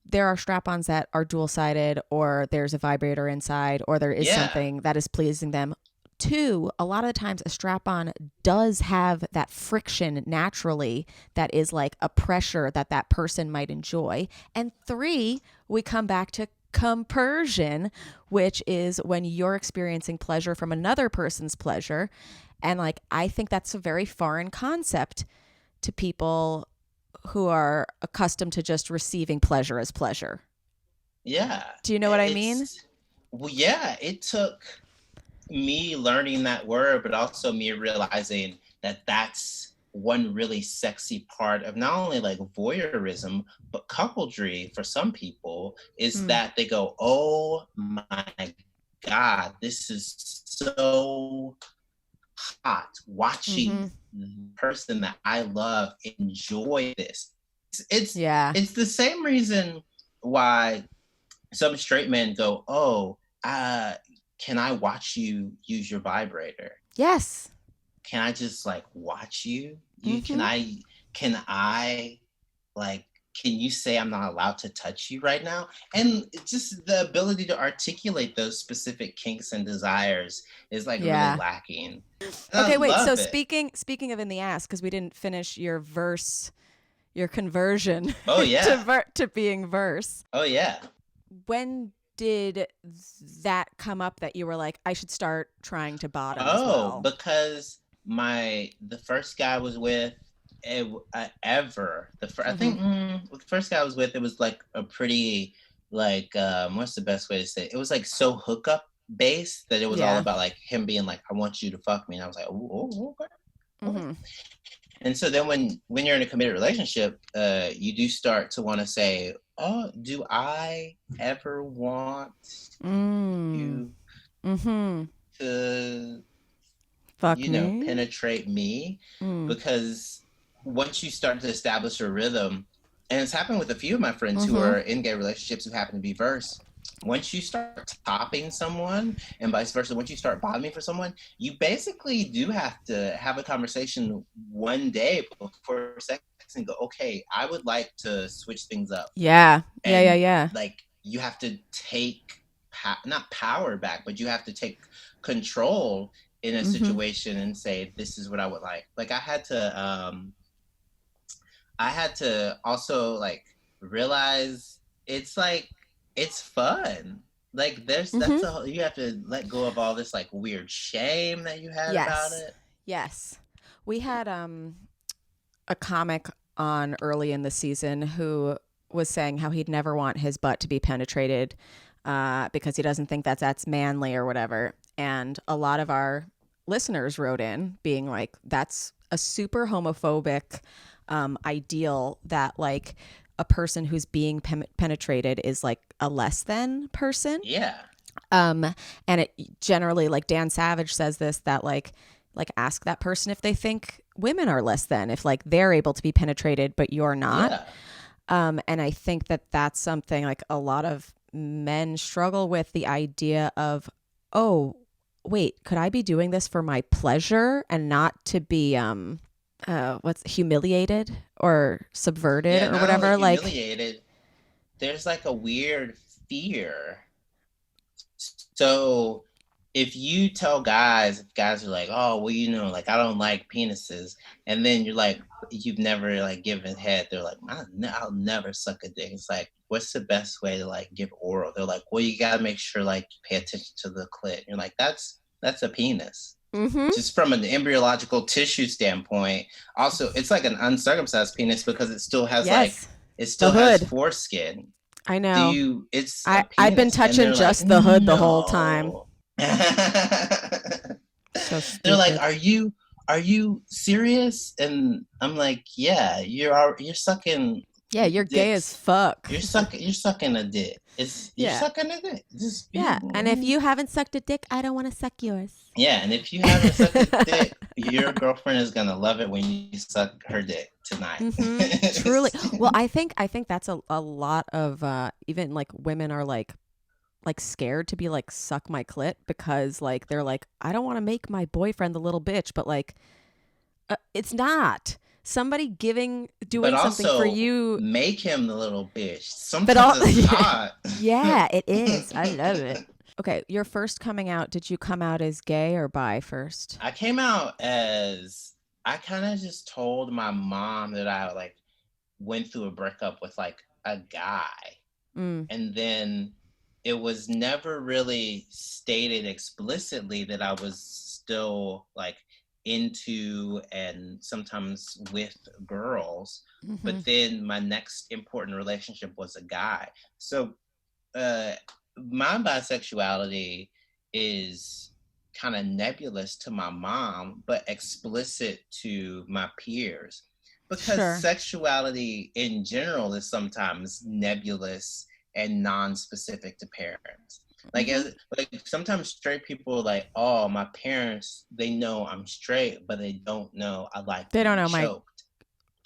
there are strap-ons that are dual-sided, or there's a vibrator inside, or there is Yeah. something that is pleasing them. Two, a lot of the times a strap-on does have that friction naturally that is like a pressure that that person might enjoy. And three, we come back to compersion, which is when you're experiencing pleasure from another person's pleasure. And like, I think that's a very foreign concept to people who are accustomed to just receiving pleasure as pleasure. Yeah. Do you know what I mean? Well, yeah, it took me learning that word, but also me realizing that that's one really sexy part of not only like voyeurism, but coupledry for some people is that they go, oh my God, this is so hot watching the person that I love enjoy this. It's the same reason why some straight men go, oh, can I watch you use your vibrator? Yes. Can I just like watch you? Can I like, can you say I'm not allowed to touch you right now? And just the ability to articulate those specific kinks and desires is like really lacking. Okay, wait. So speaking of in the ass, because we didn't finish your verse, your conversion. Oh yeah. to being verse. Oh yeah. When did that come up that you were like, I should start trying to bottom as well? Because the first guy I was with I think the first guy I was with, it was like a pretty like what's the best way to say it? It was like so hookup based that it was all about like him being like, I want you to fuck me, and I was like, oh okay. And so then when you're in a committed relationship, you do start to want to say, oh, do I ever want you to fuck me? Penetrate me? Because once you start to establish a rhythm, and it's happened with a few of my friends who are in gay relationships who happen to be verse, once you start topping someone and vice versa, once you start bottoming for someone, you basically do have to have a conversation one day before sex and go, okay, I would like to switch things up. Yeah. Like you have to take not power back, but you have to take control in a situation and say, this is what I would like. Like I had to also like realize it's like, it's fun. Like you have to let go of all this like weird shame that you had about it. Yes. We had a comic on early in the season who was saying how he'd never want his butt to be penetrated because he doesn't think that's manly or whatever. And a lot of our listeners wrote in being like, that's a super homophobic ideal that like a person who's being penetrated is like a less than person. Yeah. And it generally, like Dan Savage says this, that like ask that person if they think women are less than, if like they're able to be penetrated but you're not. Yeah. And I think that that's something like a lot of men struggle with, the idea of, oh wait, could I be doing this for my pleasure and not to be what's humiliated or subverted or whatever? Like humiliated, there's like a weird fear. So if you tell guys are like, oh well, like I don't like penises, and then you're like, you've never like given head, they're like, I'll never suck a dick. It's like, what's the best way to like give oral? They're like, well, you gotta make sure like you pay attention to the clit. You're like, that's a penis. Just from an embryological tissue standpoint. Also, it's like an uncircumcised penis because it still has has foreskin. I know. I've been touching just the hood the whole time. They're like, are you serious? And I'm like, yeah, you're sucking. Yeah, you're dicks. Gay as fuck. You're sucking a dick. You're sucking a dick. And if you haven't sucked a dick, I don't want to suck yours. Yeah, and if you haven't sucked a dick, your girlfriend is gonna love it when you suck her dick tonight. Truly. Well, I think that's a lot of even like women are like scared to be like, suck my clit, because like they're like, I don't want to make my boyfriend the little bitch, but like it's not. Somebody doing something for you, make him the little bitch. Sometimes it's not. Yeah, it is. I love it. Okay, your first coming out, did you come out as gay or bi first? I came out as, I kind of just told my mom that I like went through a breakup with like a guy. Mm, And then it was never really stated explicitly that I was still like into and sometimes with girls. mm-hmm. But then my next important relationship was a guy. So uh, my bisexuality is kind of nebulous to my mom, but explicit to my peers. Because Sure. sexuality in general is sometimes nebulous and non-specific to parents. Like Mm-hmm. as like sometimes straight people are like, oh, my parents, they know I'm straight, but they don't know I like They don't being know my choked.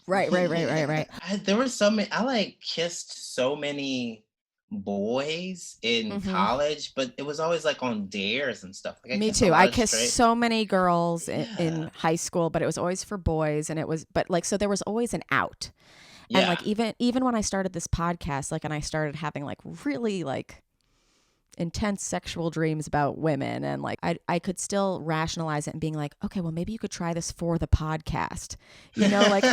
right, right, right, right, right. There were so many. I like kissed so many boys in Mm-hmm. college, but it was always like on dares and stuff. Like I Me kissed a too. lot I of kissed straight. so many girls in Yeah, high school, but it was always for boys, and it was, but like, so there was always an out. And yeah. like, even when I started this podcast, like, and I started having like really like intense sexual dreams about women, and like I could still rationalize it and being like, okay, well, maybe you could try this for the podcast, like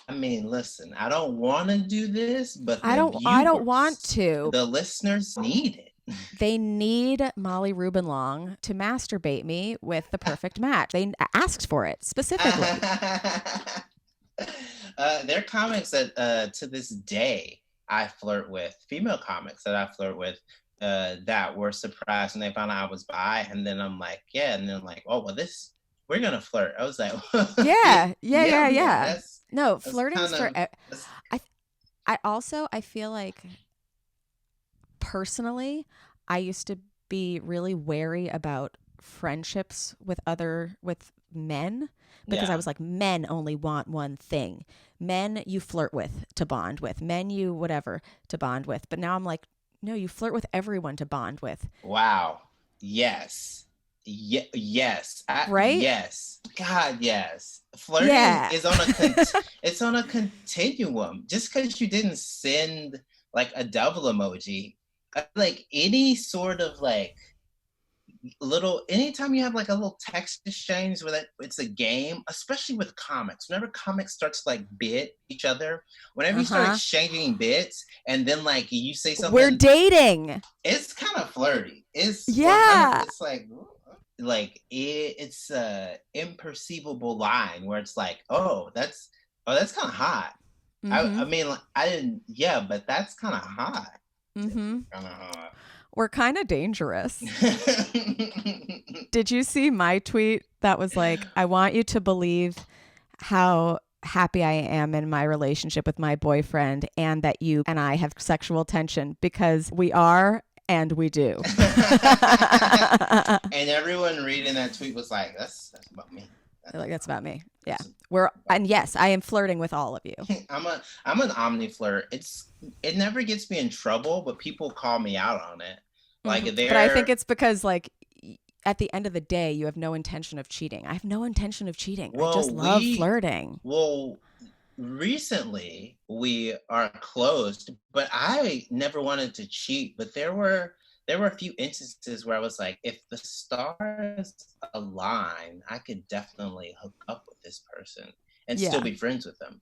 I mean, listen, I don't want to do this, but I the don't want viewers, to. the listeners need it. They need Molly Rubin Long to masturbate me with the perfect match. They asked for it specifically. There are comics that to this day I flirt with, female comics that I flirt with, that were surprised when they found out I was bi, and then I'm like, yeah, and then I'm like, oh well, this, we're gonna flirt. I was like, yeah, Yeah, yeah, yeah, yeah, yeah. yeah. No, That's flirting's kind for. of that's, I I feel like personally, I used to be really wary about friendships with men, because I yeah. was like, men only want one thing. Men you flirt with to bond with. Men you whatever to bond with. But now I'm like, no, you flirt with everyone to bond with. Wow. Yes. Yes. Right? Yes. God, yes. Flirting Yeah. is on it's on a continuum. Just because you didn't send like a devil emoji, like any sort of like little, anytime you have like a little text exchange where it's a game, especially with comics, whenever comics start to like bit each other, whenever you start Uh-huh. exchanging bits and then like you say We're something, dating. it's kind of flirty. It's 100, Yeah. it's like it's a imperceivable line where it's like, oh that's kind of hot. I Mhm. mean, like, I didn't, yeah, but that's kind of hot. Mhm. Kind of hot. We're kind of dangerous. Did you see my tweet that was like, I want you to believe how happy I am in my relationship with my boyfriend, and that you and I have sexual tension, because we are and we do. And everyone reading that tweet was like, that's about me. Like, that's about me. Yeah. That's We're, about and yes, I am flirting with all of you. I'm an omni flirt. It never gets me in trouble, but people call me out on it. Like But I think they're, it's because, like, at the end of the day, you have no intention of cheating. I have no intention of cheating. I just well, love flirting. well, recently we are closed, but I never wanted to cheat. But there were a few instances where I was like, if the stars align, I could definitely hook up with this person and still Yeah. be friends with them.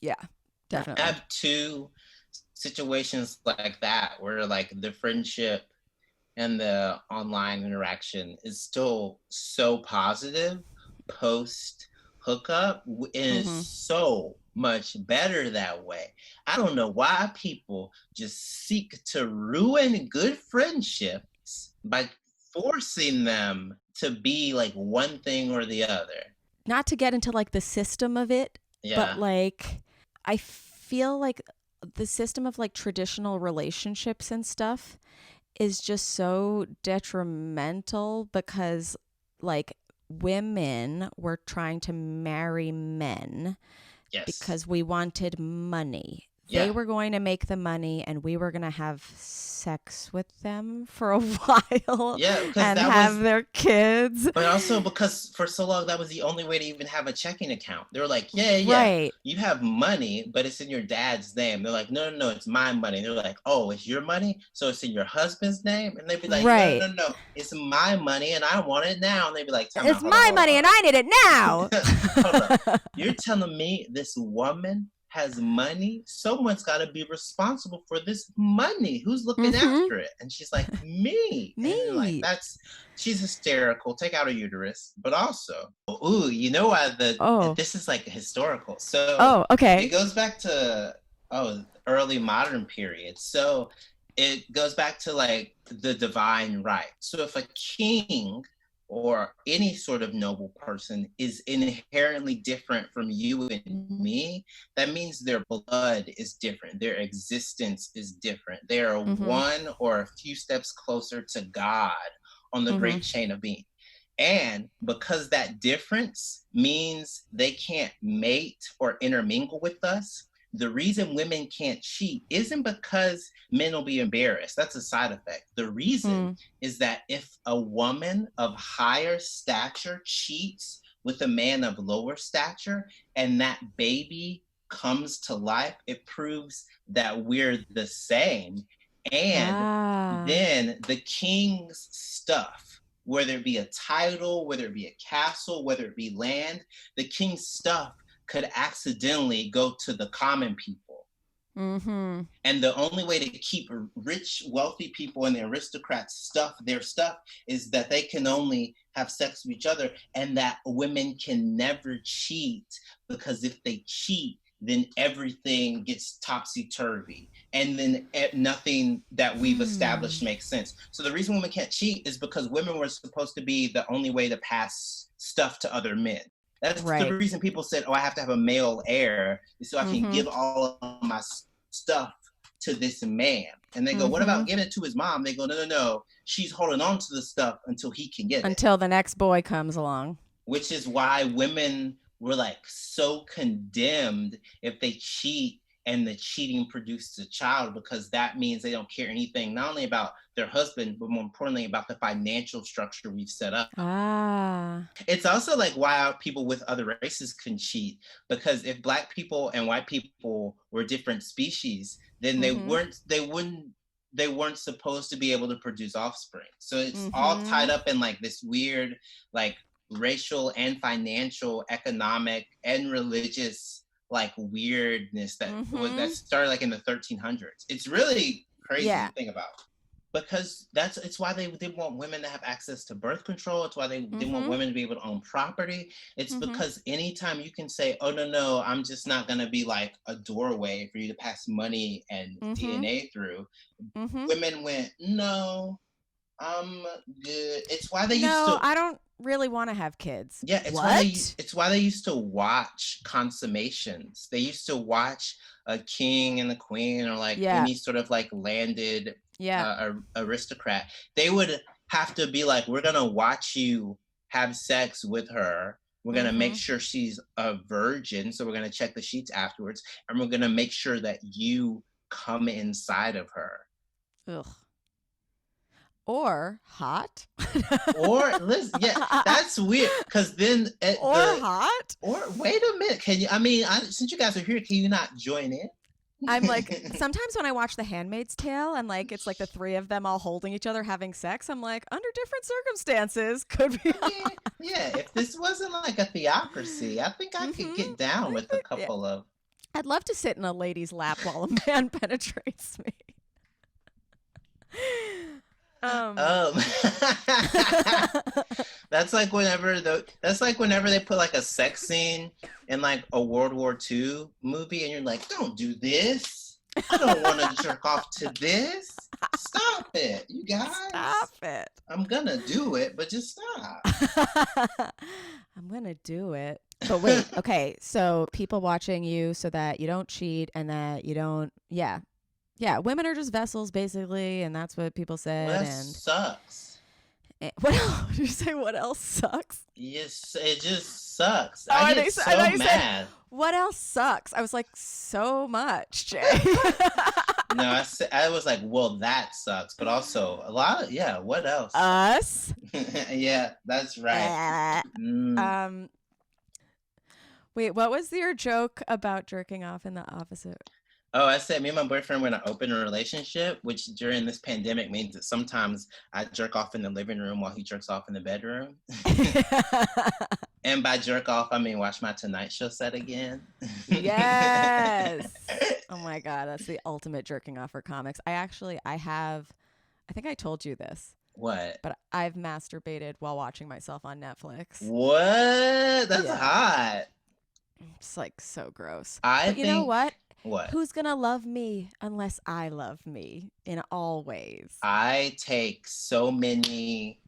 Yeah. I Definitely. have two situations like that where like the friendship and the online interaction is still so positive post hookup, and it's Mm-hmm. so much better that way. I don't know why people just seek to ruin good friendships by forcing them to be like one thing or the other. Not to get into like the system of it, but Yeah. like, I feel like the system of like traditional relationships and stuff is just so detrimental, because like women were trying to marry men Yes. because we wanted money. they Yeah, were going to make the money and we were going to have sex with them for a while yeah, because and that have was, their kids. but also because for so long that was the only way to even have a checking account. They were like, yeah, yeah, Right. you have money, but it's in your dad's name. They're like, no, no, no, it's my money. They're like, oh, it's your money, so it's in your husband's name. And they'd be like, no, Right. no, no, it's my money, and I want it now. And they'd be like, time It's out, hold on, my hold on, money hold and I need it now. on. Hold up. You're telling me this woman has money? Someone's got to be responsible for this money. Who's looking Mm-hmm. after it? And she's like, me. And like, Me. she's hysterical. Take out her uterus. But also, ooh, you know why Oh. this is like historical. So Oh, it okay. goes back to, early modern period. So it goes back to like the divine right. So if a king or any sort of noble person is inherently different from you and me, that means their blood is different. Their existence is different. They are Mm-hmm. one or a few steps closer to God on the Mm-hmm. great chain of being. And because that difference means they can't mate or intermingle with us, the reason women can't cheat isn't because men will be embarrassed. That's a side effect. The reason Mm. is that if a woman of higher stature cheats with a man of lower stature and that baby comes to life, it proves that we're the same. And Ah. then the king's stuff, whether it be a title, whether it be a castle, whether it be land, the king's stuff could accidentally go to the common people. Mm-hmm. And the only way to keep rich, wealthy people and the aristocrats their stuff, is that they can only have sex with each other and that women can never cheat, because if they cheat, then everything gets topsy-turvy. And then nothing that we've established makes sense. So the reason women can't cheat is because women were supposed to be the only way to pass stuff to other men. That's the Right. reason people said, oh, I have to have a male heir so I can Mm-hmm. give all of my stuff to this man. And they go, what Mm-hmm. about giving it to his mom? They go, no, no, no. She's holding on to the stuff until he can get it. Until the next boy comes along. Which is why women were like so condemned if they cheat and the cheating produces a child, because that means they don't care anything, not only about their husband, but more importantly about the financial structure we've set up. Ah. It's also like why people with other races can cheat, because if black people and white people were different species, then Mm-hmm. they weren't supposed to be able to produce offspring. So it's all Mm-hmm. tied up in like this weird, like racial and financial, economic and religious like weirdness that Mm-hmm. started like in the 1300s. It's really crazy Yeah. to think about, because it's why they want women to have access to birth control. It's why they want Mm-hmm. women to be able to own property. It's Mm-hmm. because anytime you can say, oh, no, no, I'm just not going to be like a doorway for you to pass money and Mm-hmm. DNA through, Mm-hmm. women went, no, I'm good. It's why they used No, to, I don't really want to have kids. yeah, What? it's why they used to watch consummations. They used to watch a king and the queen, or like Yeah. any sort of like landed Yeah. aristocrat. They would have to be like, we're gonna watch you have sex with her. We're gonna make Mm-hmm. sure she's a virgin, so we're gonna check the sheets afterwards, and we're gonna make sure that you come inside of her. Ugh. Or hot. Or listen, yeah, that's weird. Because then Or hot. or wait a minute, can you? I mean, since you guys are here, can you not join in? I'm like, sometimes when I watch The Handmaid's Tale and like it's like the three of them all holding each other having sex, I'm like, under different circumstances, could be I mean, yeah, if this wasn't like a theocracy, I think I could Mm-hmm. get down with a Yeah. couple of. I'd love to sit in a lady's lap while a man penetrates me. Um. Um, that's like whenever they put like a sex scene in like a World War II movie, and you're like, don't do this. I don't want to jerk off to this. Stop it, you guys. Stop it. I'm gonna do it, but just stop. I'm going to do it. But wait, okay. So people watching you so that you don't cheat and that you don't, yeah. Yeah, women are just vessels basically, and that's what people said. Well, that And sucks. What else? Did you say what else sucks? Yes, it just sucks. Oh, I get I so thought you said mad. what else sucks. I was like, so much, Jay. No, I was like, well, that sucks, but also a lot of, yeah, what else Us. sucks? Yeah, that's right. Mm. um. Wait, what was your joke about jerking off in the opposite? Oh, I said me and my boyfriend were in an open relationship, which during this pandemic means that sometimes I jerk off in the living room while he jerks off in the bedroom. And by jerk off, I mean watch my Tonight Show set again. Yes. Oh my God, that's the ultimate jerking off for comics. I think I told you this, What? but I've masturbated while watching myself on Netflix. What? That's Yeah. hot. It's like so gross. I But you know think what? what? Who's gonna love me unless I love me in all ways? I take so many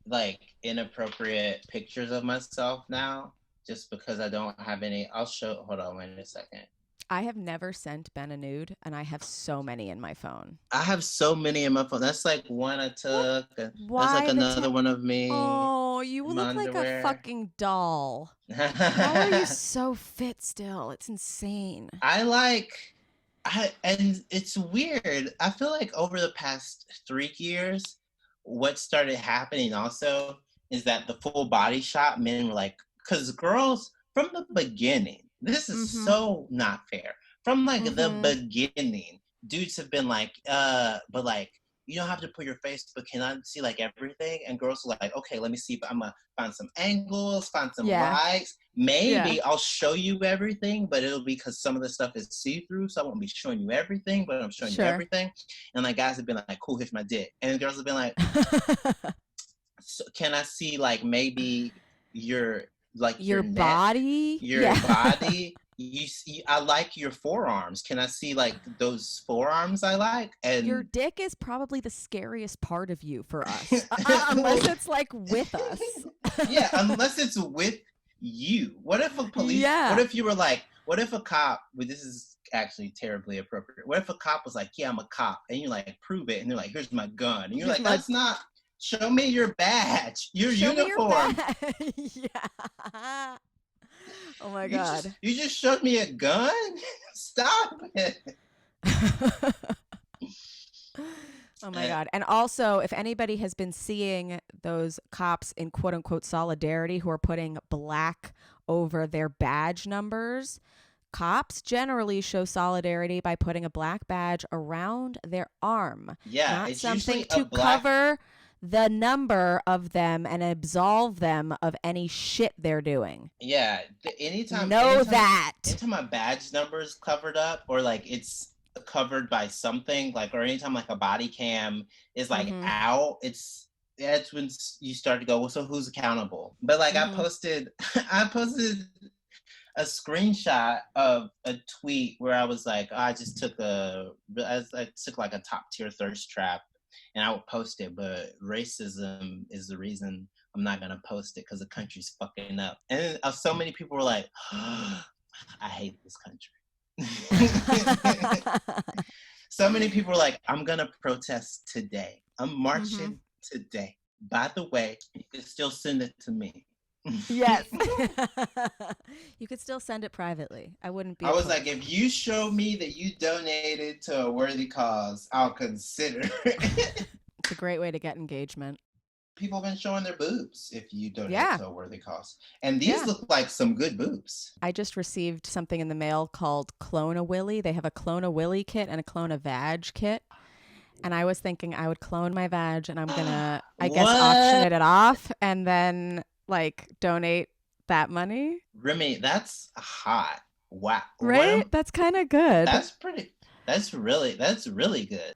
like inappropriate pictures of myself now just because I don't have any. I'll show. Hold on, wait a second. I have never sent Ben a nude, and I have so many in my phone. I have so many in my phone. That's like one I What? took. That's like Why the another one of me Oh, you in my look like a underwear. fucking doll. How are you so fit still? It's insane. And it's weird. I feel like over the past 3 years, what started happening also is that the full body shot men were like, because girls from the beginning, this is Mm-hmm. so not fair. From like the Mm-hmm. beginning, dudes have been like, but like, you don't have to put your face, but can I see like everything? And girls are like, okay, let me see, but I'm gonna find some angles, find some Yeah. lights. Yeah. Maybe I'll show you everything, but it'll be because some of the stuff is see-through, so I won't be showing you everything, but I'm showing you Sure. everything. And like guys have been like, cool, here's my dick. And girls have been like, so can I see like maybe your Your neck, body? your Yeah. body? You see, I like your forearms. Can I see like those forearms I like? And Your dick is probably the scariest part of you for us. Unless it's like with us. Yeah, unless it's with you. What if a police? Yeah. What if you were like? What if a cop? Well, this is actually terribly appropriate. What if a cop was like, "Yeah, I'm a cop," and you're like, "Prove it," and they're like, "Here's my gun," and you're Here's like, my- "That's not. Show me your badge, your Show uniform." me your badge. Yeah. Oh my You God. just showed me a gun. Stop it. Oh my God. And also, if anybody has been seeing those cops in quote unquote solidarity who are putting black over their badge numbers, cops generally show solidarity by putting a black badge around their arm. Yeah, not it's something usually a to black. cover the number of them and absolve them of any shit they're doing. Yeah, anytime that. anytime a badge number is covered up or like it's covered by something, like or anytime like a body cam is like out, that's when you start to go, well, so who's accountable? But like I posted a screenshot of a tweet where I was like, I took like a top tier thirst trap and I would post it, but racism is the reason I'm not gonna post it because the country's fucking up. And so many people were like, oh, I hate this country. So many people were like, I'm gonna protest today. I'm marching today. By the way, you can still send it to me. Yes. You could still send it privately. I wouldn't be. I was like, if you show me that you donated to a worthy cause, I'll consider. It's a great way to get engagement. People have been showing their boobs if you donate to a worthy cause. And these look like some good boobs. I just received something in the mail called Clone a Willy. They have a Clone a Willy kit and a Clone a Vag kit. And I was thinking I would clone my vag and I'm going to, I guess, auction it off and then like donate that money. Remy, that's hot. Wow. Right? That's kind of good. That's really good.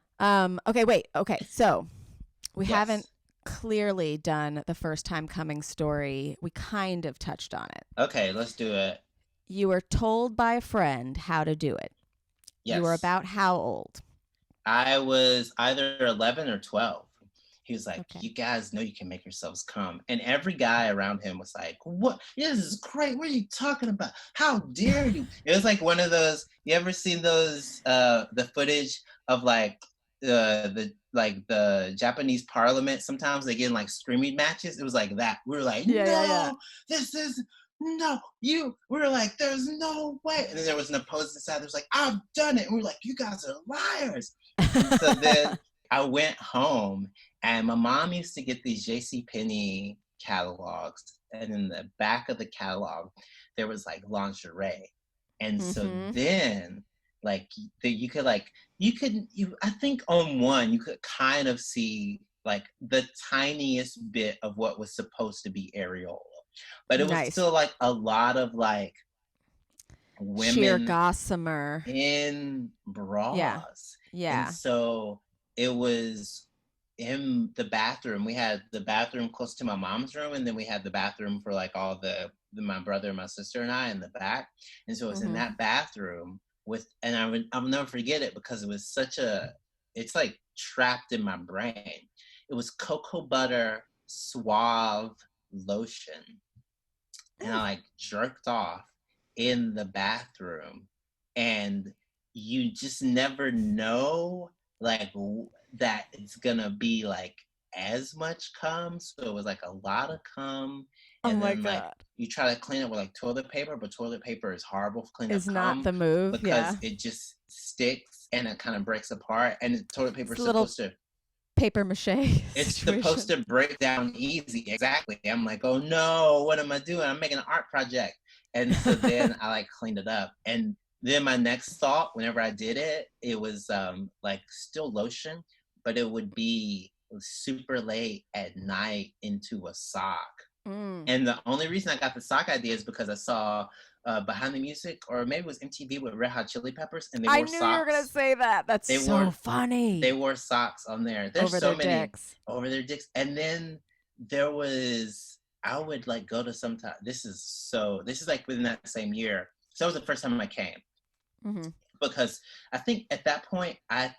Okay, wait. Okay. So we haven't clearly done the first time coming story. We kind of touched on it. Okay, let's do it. You were told by a friend how to do it. Yes. You were about how old? I was either 11 or 12. He was like, You guys know you can make yourselves come. And every guy around him was like, what? This is great. What are you talking about? How dare you? It was like one of those, you ever seen those, the footage of like, the like the Japanese parliament, sometimes they get in like screaming matches. It was like that. We were like, Yeah. no, this is no, you. We were like, there's no way. And then there was an opposing side that was like, I've done it. And we were like, you guys are liars. And so then I went home, and my mom used to get these JCPenney catalogs, and in the back of the catalog there was like lingerie. And so then like you could I think on one you could kind of see like the tiniest bit of what was supposed to be areola, but it was Nice. still like a lot of like Sheer women gossamer. in Yeah. bras. And Yeah. so it was in the bathroom. We had the bathroom close to my mom's room, and then we had the bathroom for like all my brother, my sister, and I in the back. And so it was in that bathroom and I'll never forget it because it was it's like trapped in my brain. It was cocoa butter suave lotion, and I like jerked off in the bathroom, and you just never know like that it's gonna be like as much cum. So it was like a lot of cum, Oh and my then like God. you try to clean it with like toilet paper, but toilet paper is horrible for cleaning up Is not cum the move. because Yeah. it just sticks and it kind of breaks apart. And the toilet paper It's is a little supposed to paper mache it's supposed situation. to break down easy. Exactly. I'm like, oh no, what am I doing? I'm making an art project. And so then I like cleaned it up. And then my next thought, whenever I did it, it was like still lotion, but it would be super late at night into a sock. And the only reason I got the sock idea is because I saw Behind the Music, or maybe it was MTV with Red Hot Chili Peppers, and they I wore knew you were going to socks. say that. That's They so wore funny. socks on there. There's Over so their many dicks. over their dicks. And then I would like go to this is like within that same year. So that was the first time I came. Because I think at that point, I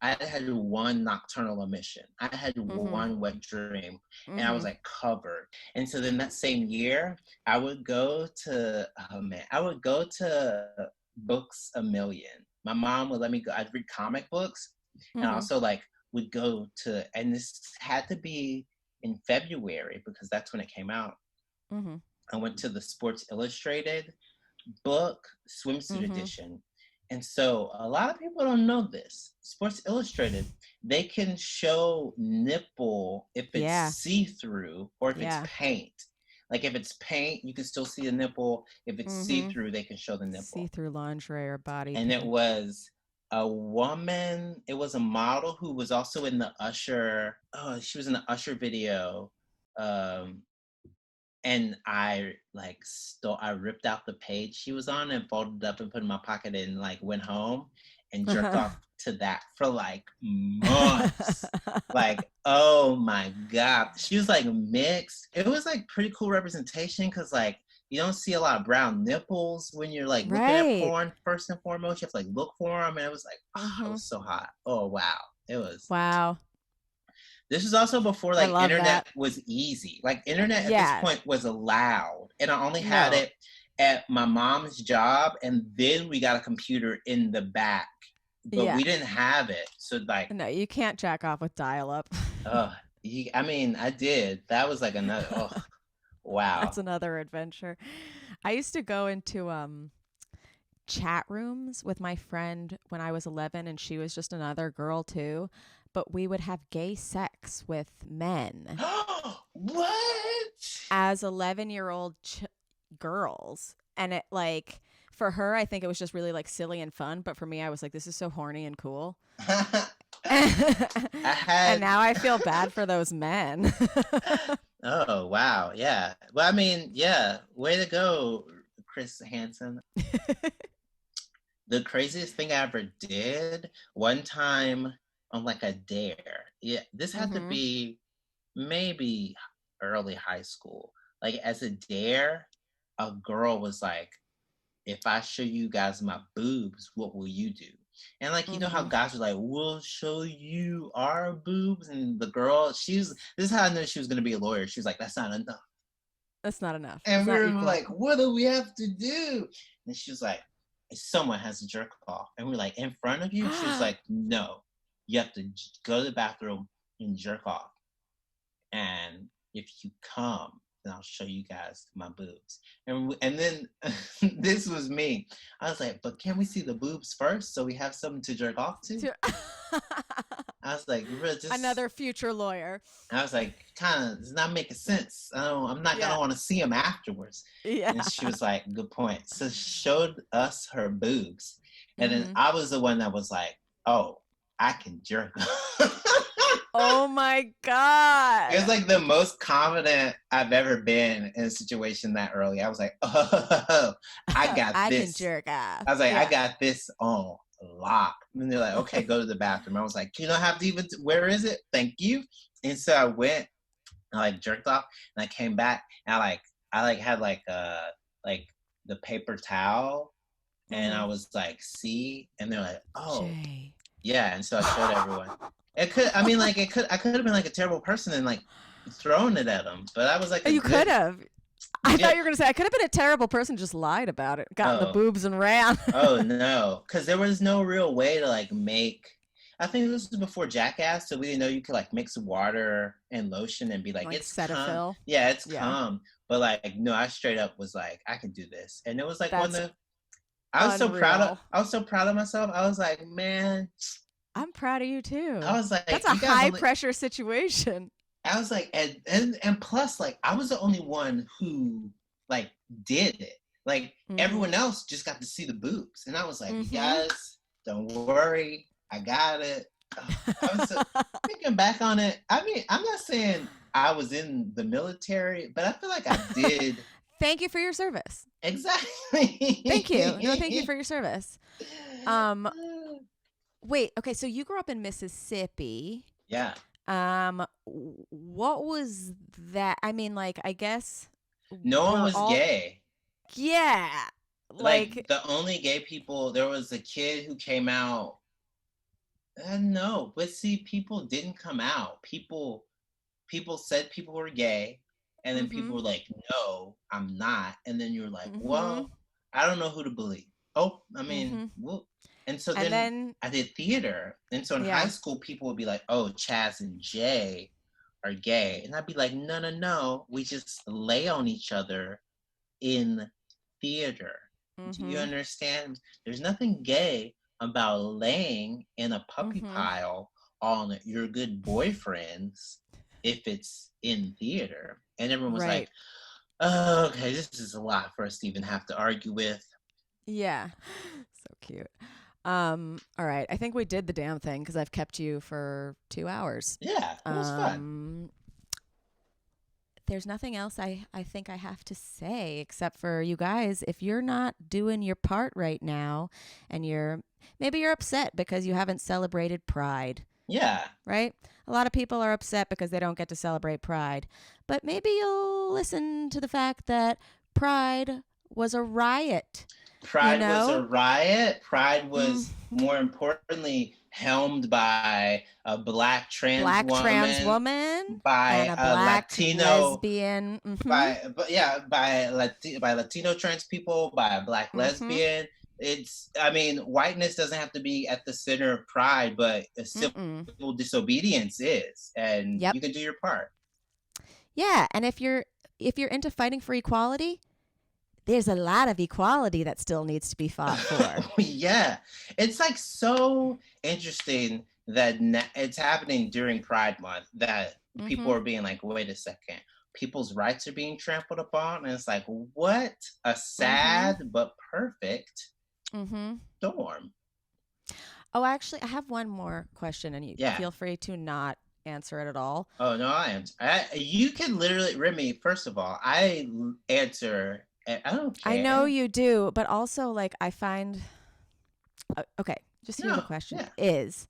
had one nocturnal emission. I had one wet dream, and I was like covered. And so then that same year, I would go to Books A Million. My mom would let me go. I'd read comic books, and also like would go to, and this had to be in February because that's when it came out. I went to the Sports Illustrated book swimsuit edition. And so a lot of people don't know this. Sports Illustrated, they can show nipple if it's see-through or if it's paint. Like if it's paint, you can still see the nipple. If it's see-through, they can show the nipple. See-through lingerie or body. And it was a woman, it was a model who was also in the Usher, she was in the Usher video. And I ripped out the page she was on and folded it up and put it in my pocket and like went home and jerked off to that for like months. Like, oh my God. She was like mixed. It was like pretty cool representation because like you don't see a lot of brown nipples when you're like looking at porn first and foremost. You have to like look for them. And it was like, it was so hot. Oh, wow. It was. Wow. This was also before like internet was easy. Like internet at this point was allowed, and I only had it at my mom's job, and then we got a computer in the back, but we didn't have it. So like, no, you can't jack off with dial-up. I mean, I did. That was like another. Wow, that's another adventure. I used to go into chat rooms with my friend when I was 11, and she was just another girl too. But we would have gay sex with men. What? As 11-year-old girls. And it like, for her, I think it was just really like silly and fun. But for me, I was like, this is so horny and cool. And now I feel bad for those men. Oh, wow. Yeah. Well, I mean, yeah. Way to go, Chris Hansen. The craziest thing I ever did one time on like a dare. Yeah, this had to be maybe early high school. Like as a dare, a girl was like, if I show you guys my boobs, what will you do? And like, you know how guys are like, we'll show you our boobs. And the girl, this is how I knew she was going to be a lawyer. She was like, that's not enough. That's not enough. And we were like, what do we have to do? And she was like, someone has to jerk off. And we're like, in front of you? She was like, no. you have to go to the bathroom and jerk off. And if you come, then I'll show you guys my boobs. And then this was me. I was like, but can we see the boobs first so we have something to jerk off to? I was like, Another future lawyer. I was like, kind of, it's not making sense. I'm not gonna want to see them afterwards. Yeah. And she was like, good point. So she showed us her boobs, and then I was the one that was like, oh, I can jerk. Oh my God. It was like the most confident I've ever been in a situation that early. I was like, oh, I got I this. can jerk off. I was like, I got this on lock. And they're like, okay, go to the bathroom. I was like, you don't have to even, where is it? Thank you. And so I went, I like jerked off, and I came back, and I had like the paper towel, and I was like, see, and they're like, oh, Jay. yeah. And so I showed everyone. I could have been like a terrible person and like thrown it at them, but I was like, you could have. I thought you were going to say, I could have been a terrible person, just lied about it, gotten the boobs and ran. Oh, no. Because there was no real way to, like, I think this was before Jackass, so we didn't know you could, like, mix water and lotion and be like it's Cetaphil. Yeah, it's calm. But, like, no, I straight up was like, I can do this. And it was, like, I was so proud of myself. I was like, man. I'm proud of you, too. I was like, that's a high-pressure situation. I was like, and plus, like, I was the only one who, like, did it. Like, everyone else just got to see the boobs. And I was like, guys, don't worry. I got it. I was thinking back on it. I mean, I'm not saying I was in the military, but I feel like I did. Thank you for your service. Exactly. Thank you. No, thank you for your service. Wait, okay, so you grew up in Mississippi. Yeah. What was that? I mean, like, I guess no one was gay. Yeah. Like the only gay people, there was a kid who came out. No, but see, people didn't come out. People said people were gay, and then people were like, no, I'm not. And then you were like, well, I don't know who to believe. Oh, I mean, well, and so then I did theater. And so in high school, people would be like, oh, Chaz and Jay are gay. And I'd be like, no. We just lay on each other in theater. Do you understand? There's nothing gay about laying in a puppy pile on your good boyfriends if it's in theater. And everyone was like, oh, okay, this is a lot for us to even have to argue with. Yeah. So cute. All right. I think we did the damn thing because I've kept you for 2 hours. Yeah, it was fun. There's nothing else I think I have to say except for you guys, if you're not doing your part right now and maybe you're upset because you haven't celebrated Pride. Yeah. Right? A lot of people are upset because they don't get to celebrate Pride. But maybe you'll listen to the fact that Pride was a riot. Pride was a riot. Pride was, more importantly, helmed by a black trans woman, by and a black Latino lesbian, by Latino trans people, by a black lesbian. Whiteness doesn't have to be at the center of Pride, but civil disobedience is, and you can do your part. Yeah, and if you're into fighting for equality, there's a lot of equality that still needs to be fought for. Yeah. It's like so interesting that it's happening during Pride Month that people are being like, wait a second, people's rights are being trampled upon. And it's like, what a sad but perfect storm. Oh, actually, I have one more question, and you feel free to not answer it at all. Oh, no, I am. You can literally, Remy, first of all, I answer... I don't care. I know you do, but also, like, I find... Okay, just hear the question is,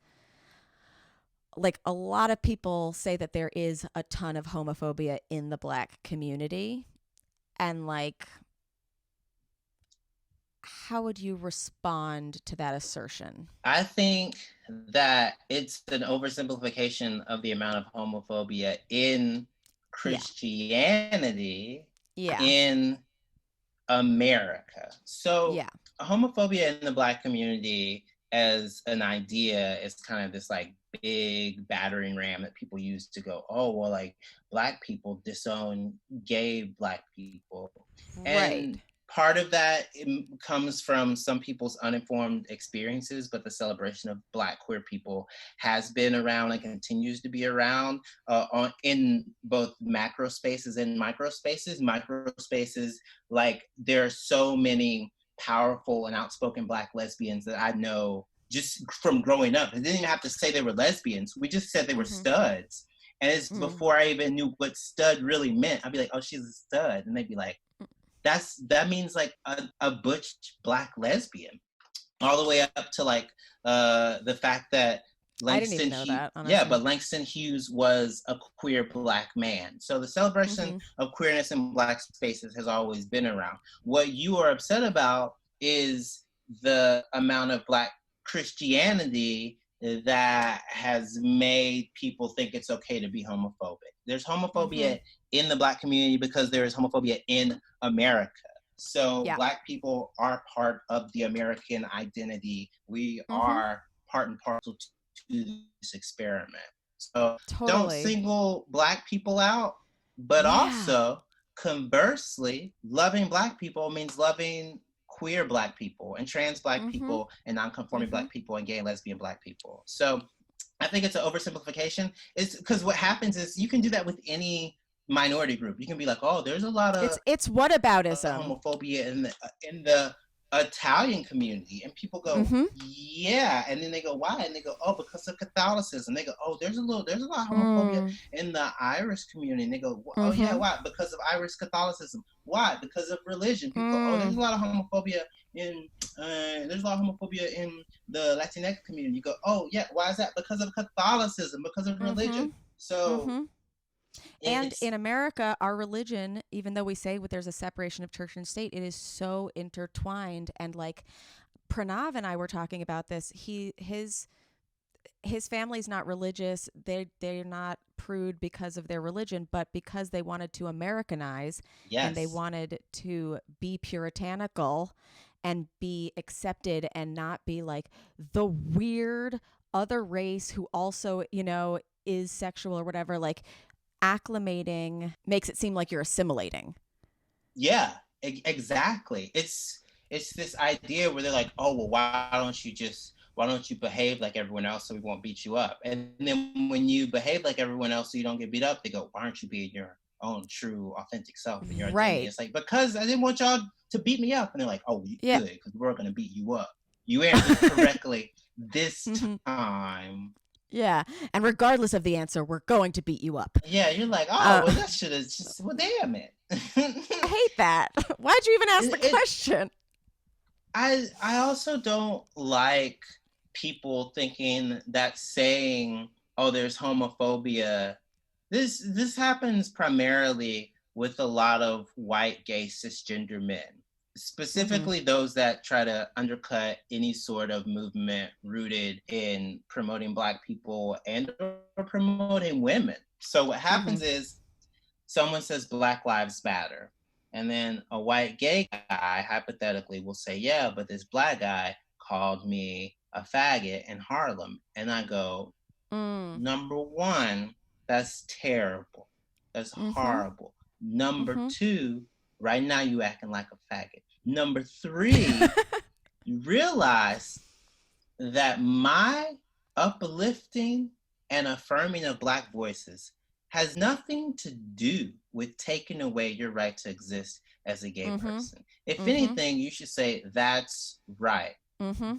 like, a lot of people say that there is a ton of homophobia in the Black community, and, like, how would you respond to that assertion? I think that it's an oversimplification of the amount of homophobia in Christianity in America. So homophobia in the Black community as an idea is kind of this like big battering ram that people use to go, oh, well, like Black people disown gay Black people. Right. And part of that comes from some people's uninformed experiences, but the celebration of Black queer people has been around and continues to be around in both macro spaces and micro spaces. Micro spaces, like there are so many powerful and outspoken Black lesbians that I know just from growing up. They didn't even have to say they were lesbians. We just said they were studs. And it's before I even knew what stud really meant. I'd be like, oh, she's a stud. And they'd be like, that means like a butch Black lesbian. All the way up to like the fact that I didn't even know that, honestly. Yeah, but Langston Hughes was a queer Black man. So the celebration of queerness in Black spaces has always been around. What you are upset about is the amount of Black Christianity that has made people think it's okay to be homophobic. There's homophobia in the Black community because there is homophobia in America. So Black people are part of the American identity. We are part and parcel to this experiment. So don't single Black people out, but also conversely, loving Black people means loving queer Black people and trans Black people and non-conforming Black people and gay and lesbian Black people. So I think it's an oversimplification. It's because what happens is you can do that with any minority group. You can be like, oh, there's a lot of it's whataboutism, homophobia in the Italian community, and people go, yeah, and then they go, why? And they go, oh, because of Catholicism. They go, oh, there's a lot of homophobia in the Irish community, and they go, oh yeah, why? Because of Irish Catholicism. Why? Because of religion. People go, oh, there's a lot of homophobia in the Latinx community. You go, oh yeah, why is that? Because of Catholicism, because of religion. So and in America, our religion, even though we say there's a separation of church and state, it is so intertwined. And like Pranav and I were talking about this, his family's not religious. They're not prude because of their religion, but because they wanted to Americanize and they wanted to be puritanical and be accepted and not be like the weird other race who also, is sexual or whatever. Like, acclimating makes it seem like you're assimilating. Yeah, exactly. It's this idea where they're like, oh, well, why don't you behave like everyone else so we won't beat you up? And then when you behave like everyone else so you don't get beat up, they go, why aren't you being your own true authentic self and your identity? It's like, because I didn't want y'all to beat me up. And they're like, oh, good, because we're going to beat you up. You answered correctly this time. Yeah, and regardless of the answer, we're going to beat you up. Yeah, you're like, oh, well, that should have just, well, damn it. I hate that. Why'd you even ask the question? I also don't like people thinking that saying, oh, there's homophobia. This happens primarily with a lot of white, gay, cisgender men. Specifically those that try to undercut any sort of movement rooted in promoting Black people and or promoting women. So what happens is someone says Black Lives Matter, and then a white gay guy hypothetically will say, yeah, but this Black guy called me a faggot in Harlem. And I go, number one, that's terrible. That's horrible. Number two, right now you acting like a faggot. Number three, you realize that my uplifting and affirming of Black voices has nothing to do with taking away your right to exist as a gay person. If anything, you should say that's right.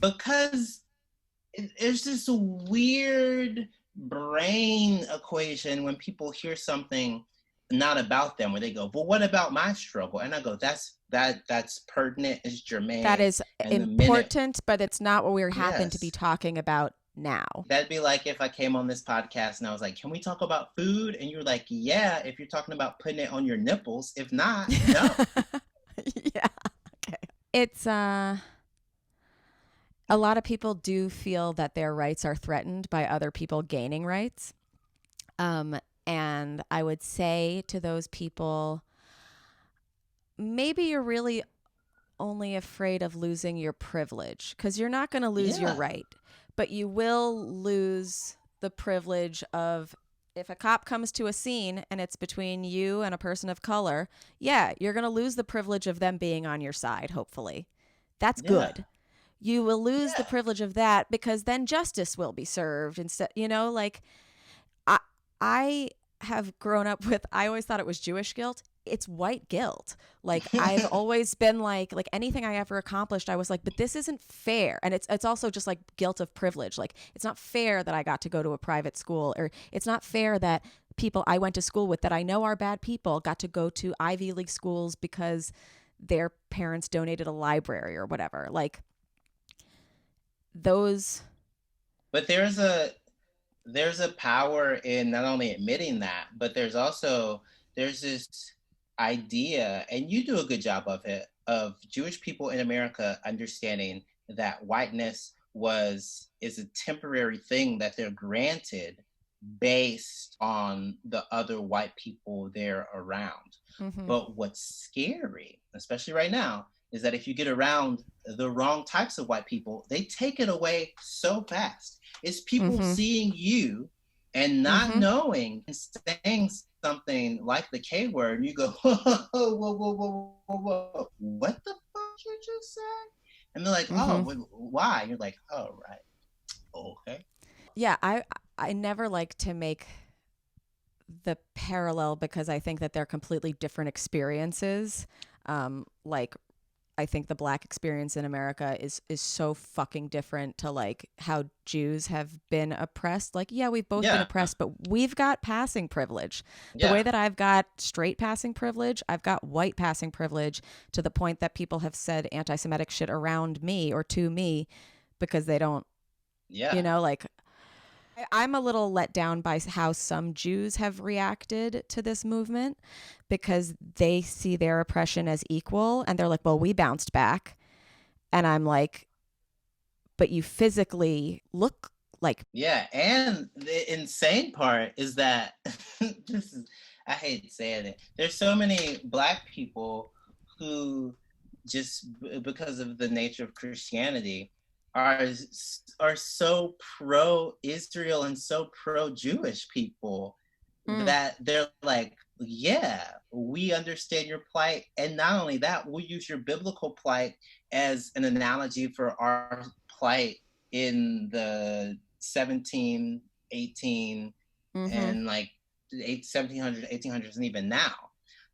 Because there's this weird brain equation when people hear something not about them, where they go, well, what about my struggle? And I go, that's pertinent, it's germane. That is important, but it's not what we happen to be talking about now. That'd be like if I came on this podcast and I was like, can we talk about food? And you were like, yeah, if you're talking about putting it on your nipples. If not, no. Yeah. Okay. It's a lot of people do feel that their rights are threatened by other people gaining rights. And I would say to those people, maybe you're really only afraid of losing your privilege, because you're not going to lose your Yeah. right, but you will lose the privilege of, if a cop comes to a scene and it's between you and a person of color, yeah, you're going to lose the privilege of them being on your side, hopefully. That's Yeah. good. You will lose the Yeah. privilege of that because then justice will be served instead, like I I have grown up with, I always thought it was Jewish guilt. It's white guilt. Like I've always been like anything I ever accomplished, I was like, but this isn't fair. And it's also just like guilt of privilege. Like it's not fair that I got to go to a private school, or it's not fair that people I went to school with that I know are bad people got to go to Ivy League schools because their parents donated a library or whatever. Like those. But there's a power in not only admitting that, but there's this idea, and you do a good job of it, of Jewish people in America understanding that whiteness is a temporary thing that they're granted based on the other white people they're around. Mm-hmm. But what's scary, especially right now, is that if you get around the wrong types of white people, they take it away so fast. It's people Mm-hmm. seeing you and not Mm-hmm. knowing and saying something like the K word, and you go, whoa, whoa, whoa, whoa, whoa, whoa, what the fuck you just said? And they're like, Mm-hmm. oh, why? And you're like, oh, right, okay. Yeah, I never like to make the parallel because I think that they're completely different experiences. Like I think the black experience in America is so fucking different to like how Jews have been oppressed. Like, yeah, we've both been Yeah, oppressed, but we've got passing privilege. The way yeah, that I've got straight passing privilege, I've got white passing privilege, to the point that people have said anti-Semitic shit around me or to me because they don't, yeah, like I'm a little let down by how some Jews have reacted to this movement because they see their oppression as equal and they're like, well, we bounced back. And I'm like, but you physically look like. yeah. And the insane part is that this is, I hate saying it. There's so many black people who just because of the nature of Christianity are are so pro Israel and so pro Jewish people Mm, that they're like, yeah, we understand your plight, and not only that, we'll use your biblical plight as an analogy for our plight in the 17, 18, mm-hmm, and like 1700s, 1800s, and even now,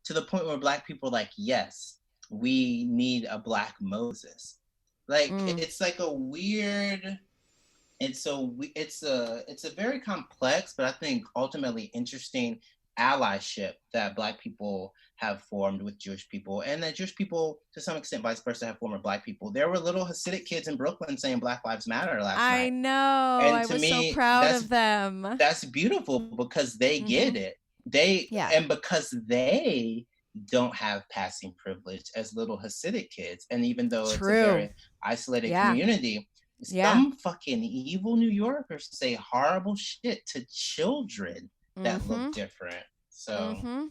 to the point where black people are like, yes, we need a black Moses. Like mm. it's like a weird, it's a very complex, but I think ultimately interesting allyship that black people have formed with Jewish people, and that Jewish people, to some extent, vice versa, have formed with black people. There were little Hasidic kids in Brooklyn saying Black Lives Matter last I night, know. and I to was so me, proud of them. that's beautiful because they Mm-hmm. get it. They Yeah, and because they don't have passing privilege as little Hasidic kids, and even though it's a true. very isolated Yeah, community, yeah. some fucking evil New Yorkers say horrible shit to children that Mm-hmm. look different. So Mm-hmm.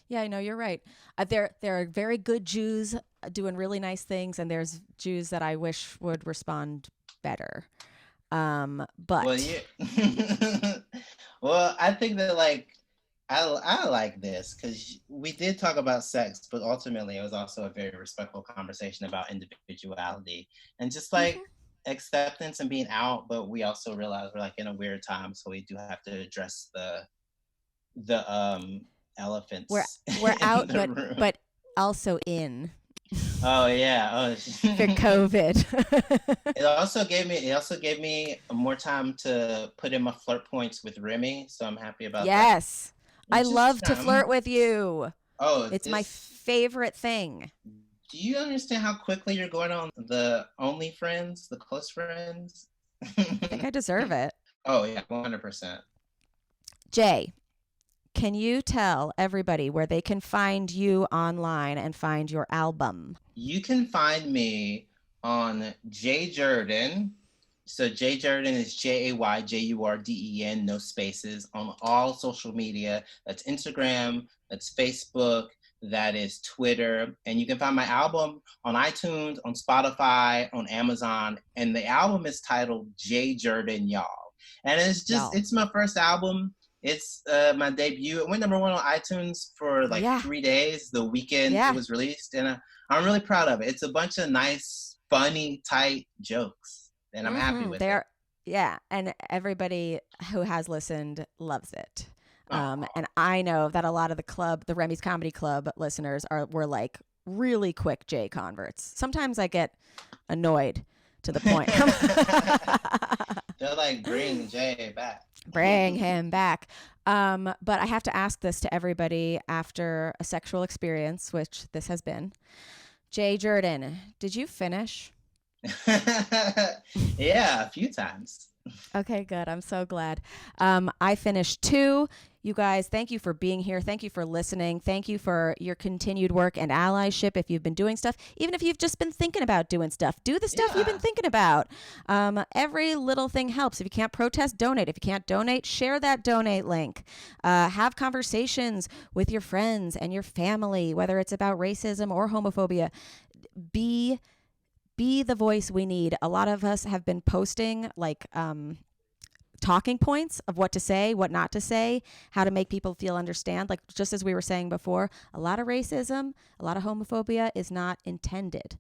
Yeah, I know you're right. There are very good Jews doing really nice things, and there's Jews that I wish would respond better. well, But yeah. Well, I think that like I like this because we did talk about sex, but ultimately it was also a very respectful conversation about individuality and just like mhm. acceptance and being out. But we also realize we're like in a weird time, so we do have to address the we're elephants we're in out, the room. but also in Oh yeah. for Oh. COVID. It also gave me more time to put in my flirt points with Remy, so I'm happy about that. Yes, I It's just love to flirt with you. oh, It's my this. favorite thing. Do you understand how quickly you're going on the only friends, the close friends? I think I deserve it. Oh yeah, 100%. Jay, can you tell everybody where they can find you online and find your album? You can find me on J Jurden. So J Jurden is JAYJURDEN, no spaces, on all social media. That's Instagram, that's Facebook, That is Twitter. And you can find my album on iTunes, on Spotify, on Amazon. And the album is titled J. Jurden, y'all. And it's just, it's my first album. It's my debut. It went number 1 on iTunes for like 3 days, the weekend it was released. And I'm really proud of it. It's a bunch of nice, funny, tight jokes. And I'm happy with it. Yeah. And everybody who has listened loves it. And I know that a lot of the Remy's Comedy Club listeners were like really quick Jay converts. Sometimes I get annoyed to the point. They're like, bring Jay back. Bring him back. But I have to ask this to everybody after a sexual experience, which this has been. Jay Jurden, did you finish? Yeah, a few times. Okay, good. I'm so glad. I finished too. You guys, thank you for being here. Thank you for listening. Thank you for your continued work and allyship. If you've been doing stuff, even if you've just been thinking about doing stuff, do the stuff you've been thinking about. Every little thing helps. If you can't protest, donate. If you can't donate, share that donate link. Have conversations with your friends and your family, whether it's about racism or homophobia. Be the voice we need. A lot of us have been posting like talking points of what to say, what not to say, how to make people feel understand. Like just as we were saying before, a lot of racism, a lot of homophobia is not intended.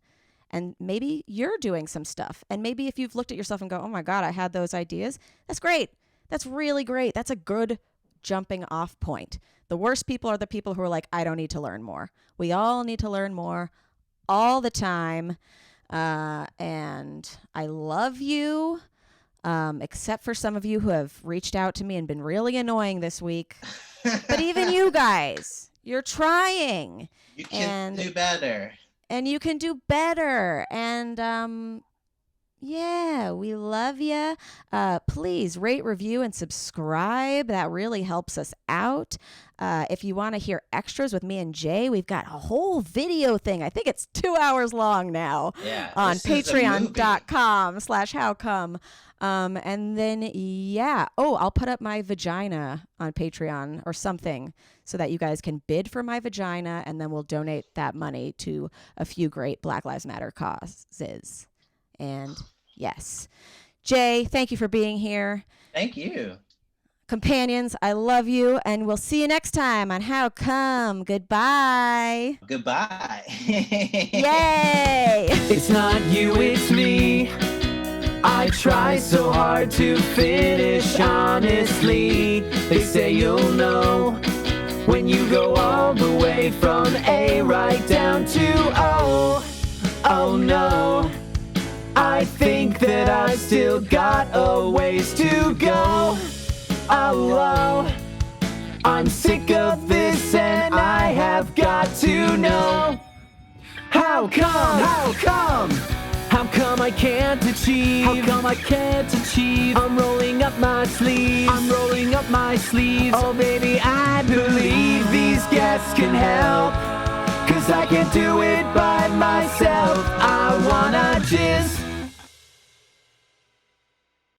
And maybe you're doing some stuff. And maybe if you've looked at yourself and go, oh my God, I had those ideas. That's great. That's really great. That's a good jumping off point. The worst people are the people who are like, I don't need to learn more. We all need to learn more all the time. And I love you, except for some of you who have reached out to me and been really annoying this week. But even you guys, you're trying. You can do better. And you can do better. And yeah, we love you. Please rate, review, and subscribe. That really helps us out. If you want to hear extras with me and Jay, we've got a whole video thing. I think it's 2 hours long now on patreon.com/howcome. And then, I'll put up my vagina on Patreon or something so that you guys can bid for my vagina, and then we'll donate that money to a few great Black Lives Matter causes. And yes, Jay, thank you for being here. Thank you. Companions, I love you, and we'll see you next time on How Come. Goodbye. Goodbye. Yay! It's not you, it's me. I try so hard to finish honestly. They say you'll know when you go all the way from A right down to O. Oh no, I think that I still got a ways to go. Oh, I'm sick of this and I have got to know. How come? How come? How come I can't achieve? How come I can't achieve? I'm rolling up my sleeves. I'm rolling up my sleeves. Oh baby, I believe these guests can help. 'Cause I can't do it by myself. I wanna just